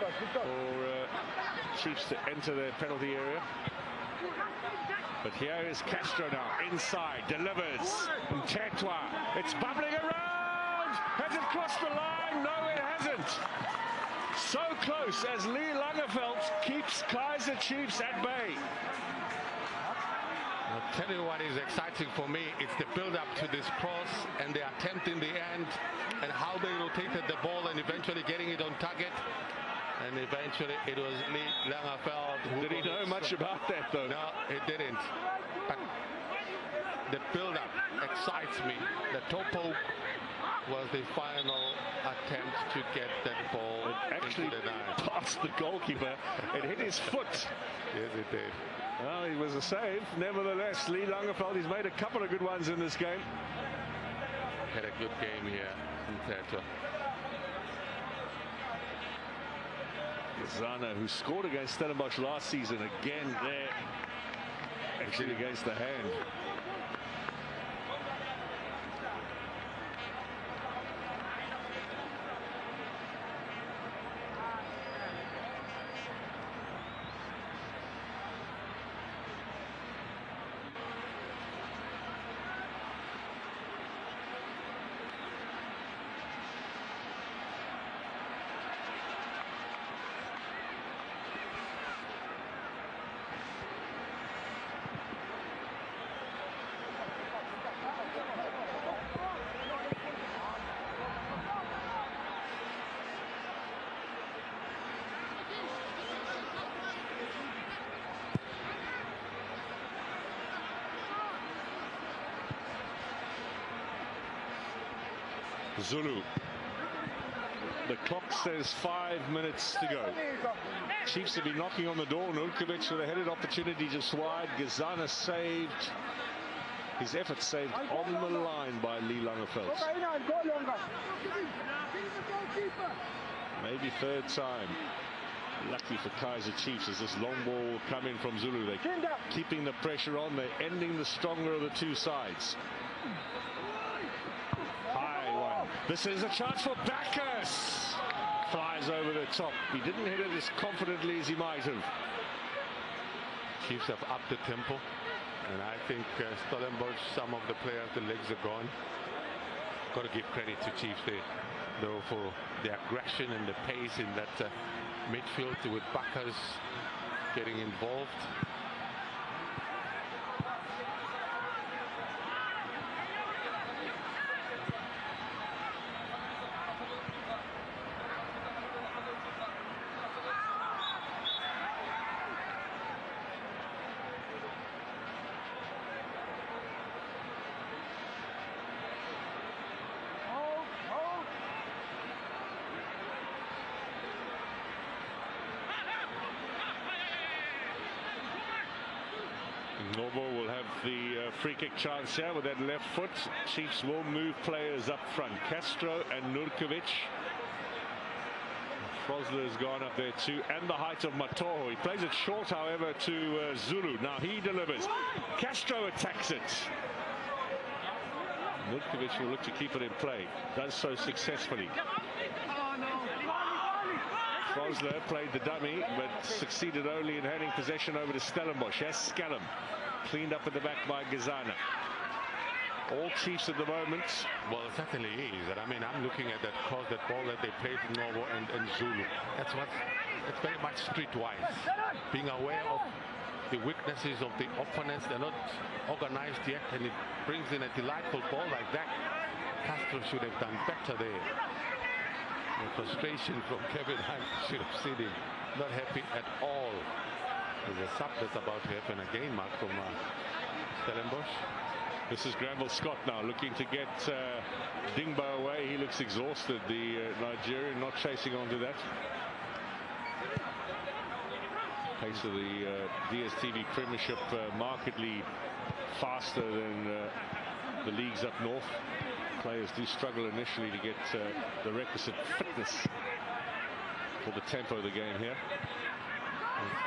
Chiefs to enter their penalty area. But here is Castro now, inside, delivers. Mtetwa, it's bubbling around. Has it crossed the line? No, it hasn't. So close as Lee Langerveld keeps Kaiser Chiefs at bay. I'll tell you what is exciting for me. It's the build-up to this cross and the attempt in the end and how they rotated the ball and eventually getting it on target. And eventually it was Lee Langerveld. Did he know much about that though? No, he didn't. But the build-up excites me. The topo was the final attempt to get that ball actually into the net. Past the goalkeeper. It hit his foot. Yes, it did. Well, he was a save. Nevertheless, Lee Langerveld, he's made a couple of good ones in this game. Had a good game here in Theatre. Zana, who scored against Stellenbosch last season, again there, actually against the hand. Zulu. The clock says 5 minutes to go. Chiefs have been knocking on the door. Nurkovic with a headed opportunity just wide. Gezana saved. His effort saved on the line by Lee Langerveld. Maybe third time. Lucky for Kaiser Chiefs as this long ball will come in from Zulu. They're keeping the pressure on. They're ending the stronger of the two sides. This is a chance for Bacchus. Flies over the top. He didn't hit it as confidently as he might have. Chiefs have upped the tempo. And I think Stellenbosch, some of the players, the legs are gone. Got to give credit to Chiefs there. though, for the aggression and the pace in that midfield, with backers getting involved. Noble will have the free kick chance here with that left foot. Chiefs will move players up front. Castro and Nurkovic. Frosler has gone up there too, and the height of Matoho. He plays it short, however, to Zulu. Now he delivers. Castro attacks it. Nurkovic will look to keep it in play. Does so successfully. Frosler played the dummy, but succeeded only in handing possession over to Stellenbosch. Yes, Scallum cleaned up at the back by Gazana. All Chiefs at the moment. Well, it certainly is. And I mean, I'm looking at that cross, that ball that they played to Novo and Zulu. That's very much streetwise. Being aware of the weaknesses of the opponents. They're not organized yet, and it brings in a delightful ball like that. Castro should have done better there. The frustration from Kevin Hunt, should have seen him not happy at all. There's a sub that's about to happen again, Mark, from Stellenbosch. This is Granville Scott now looking to get Dingba away. He looks exhausted, the Nigerian, not chasing onto that. Pace of the DSTV Premiership markedly faster than the leagues up north. Players do struggle initially to get the requisite fitness for the tempo of the game here.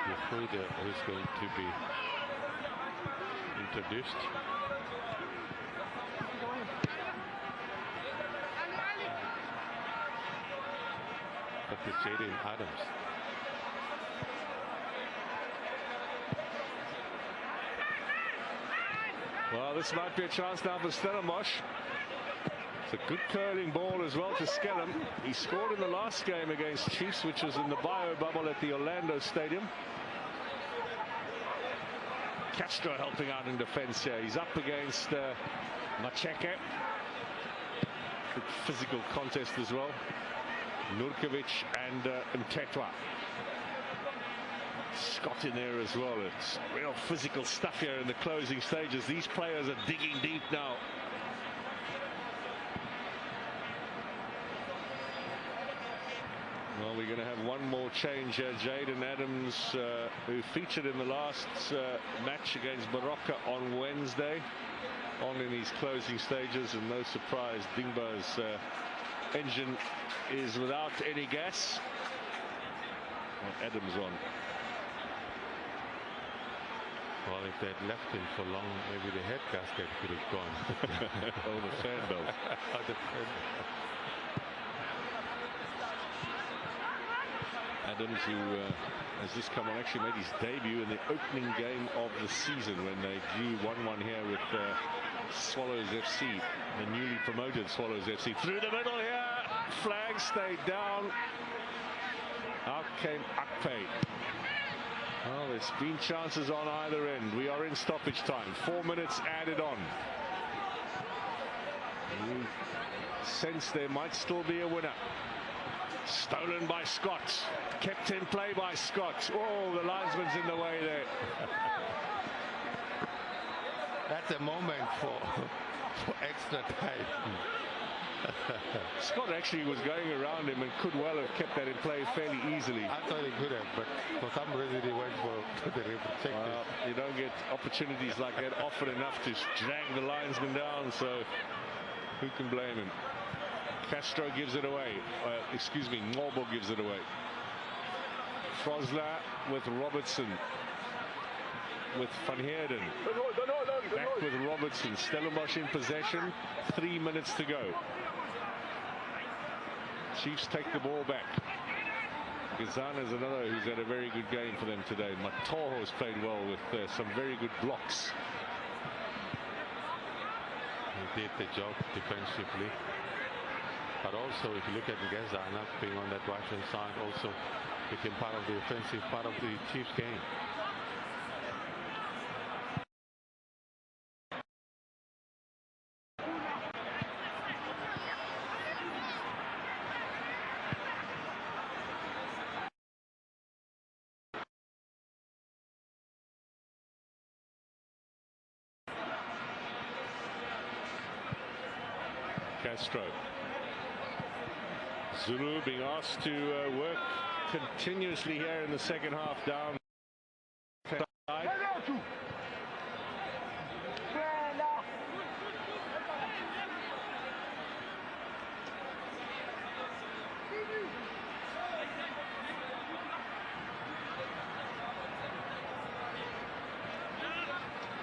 The holder is going to be introduced. That is Jaden Adams. Well, this might be a chance now for Stellenbosch. It's a good curling ball as well to Skellum. He scored in the last game against Chiefs, which was in the bio bubble at the Orlando Stadium. Castro helping out in defense here. He's up against Macheke. Good physical contest as well. Nurkovic and Mtetwa. Scott in there as well. It's real physical stuff here in the closing stages. These players are digging deep now. Well, we're going to have one more change here. Jaden Adams, who featured in the last match against Baroka on Wednesday, on in these closing stages, and no surprise, Dingba's engine is without any gas. Well, Adams on. Well, if they had left him for long, maybe the head gasket could have gone. Oh, the fan belt. Oh, the fan belt. Adams, who has just come on, actually made his debut in the opening game of the season when they drew 1-1 here with Swallows FC, the newly promoted Swallows FC. Through the middle here, flag stayed down. Out came Akpe. Well, there's been chances on either end. We are in stoppage time. 4 minutes added on. You sense there might still be a winner. Stolen by Scott. Kept in play by Scott. Oh, the linesman's in the way there. That's a moment for extra time. Scott actually was going around him and could well have kept that in play fairly easily. I thought he could have, but for some reason he went for the check. Well, you don't get opportunities like that often enough to drag the linesman down, so who can blame him? Castro gives it away. Excuse me, Norbo gives it away. Frosler with Robertson. With Van Heerden. Back with Robertson. Stellenbosch in possession. 3 minutes to go. Chiefs take the ball back. Gazana is another who's had a very good game for them today. Matoho has played well with some very good blocks. He did the job defensively. But also, if you look at Gaza not being on that right-hand side, also became part of the offensive part of the Chiefs game. Castro. Zulu being asked to work continuously here in the second half down side.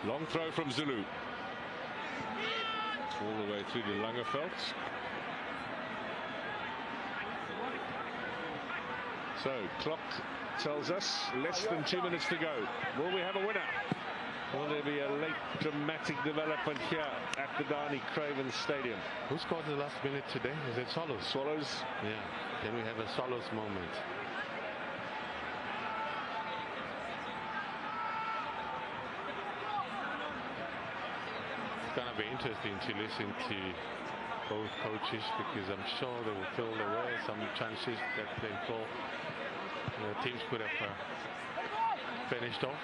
Long throw from Zulu. All the way through to Langerveld. So, clock tells us less than 2 minutes to go. Will we have a winner? Will there be a late dramatic development here at the Dani Craven Stadium? Who scored the last minute today? Is it Swallows? Swallows. Yeah. Can we have a Swallows moment? It's going to be interesting to listen to both coaches, because I'm sure they will feel there were some chances that they thought teams could have finished off.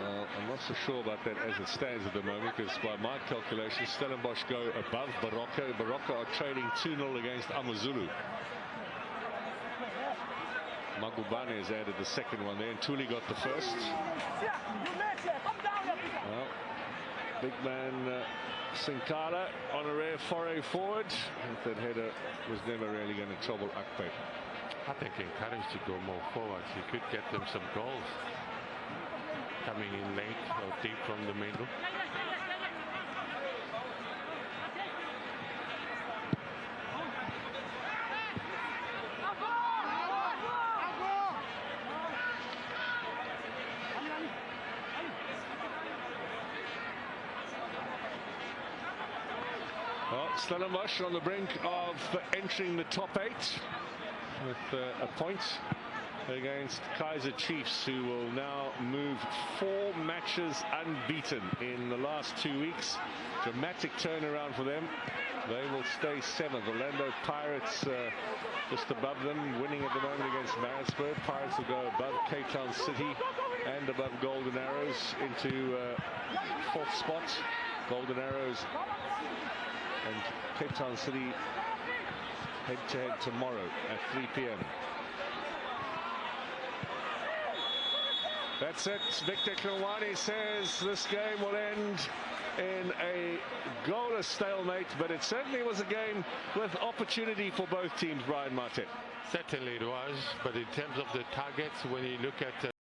Well, I'm not so sure about that as it stands at the moment, because by my calculations, Stellenbosch go above Barocco. Barocco are trading 2-0 against Amazulu. Magubane has added the second one there, and Tuli got the first. Well, big man Sinkala on a rare foray forward. I think that header was never really going to trouble Akpe. I think encouraged to go more forward. He could get them some goals coming in late or deep from the middle. Stellenbosch on the brink of entering the top 8 with a point against Kaizer Chiefs, who will now move 4 matches unbeaten in the last 2 weeks. Dramatic turnaround for them. They will stay 7th. Orlando Pirates just above them, winning at the moment against Maritzburg. Pirates will go above Cape Town City and above Golden Arrows into 4th spot. Golden Arrows and Cape Town City head-to-head tomorrow at 3 p.m. That's it. Victor Kilwani says this game will end in a goalless stalemate, but it certainly was a game with opportunity for both teams, Brian Martin. Certainly it was, but in terms of the targets, when you look at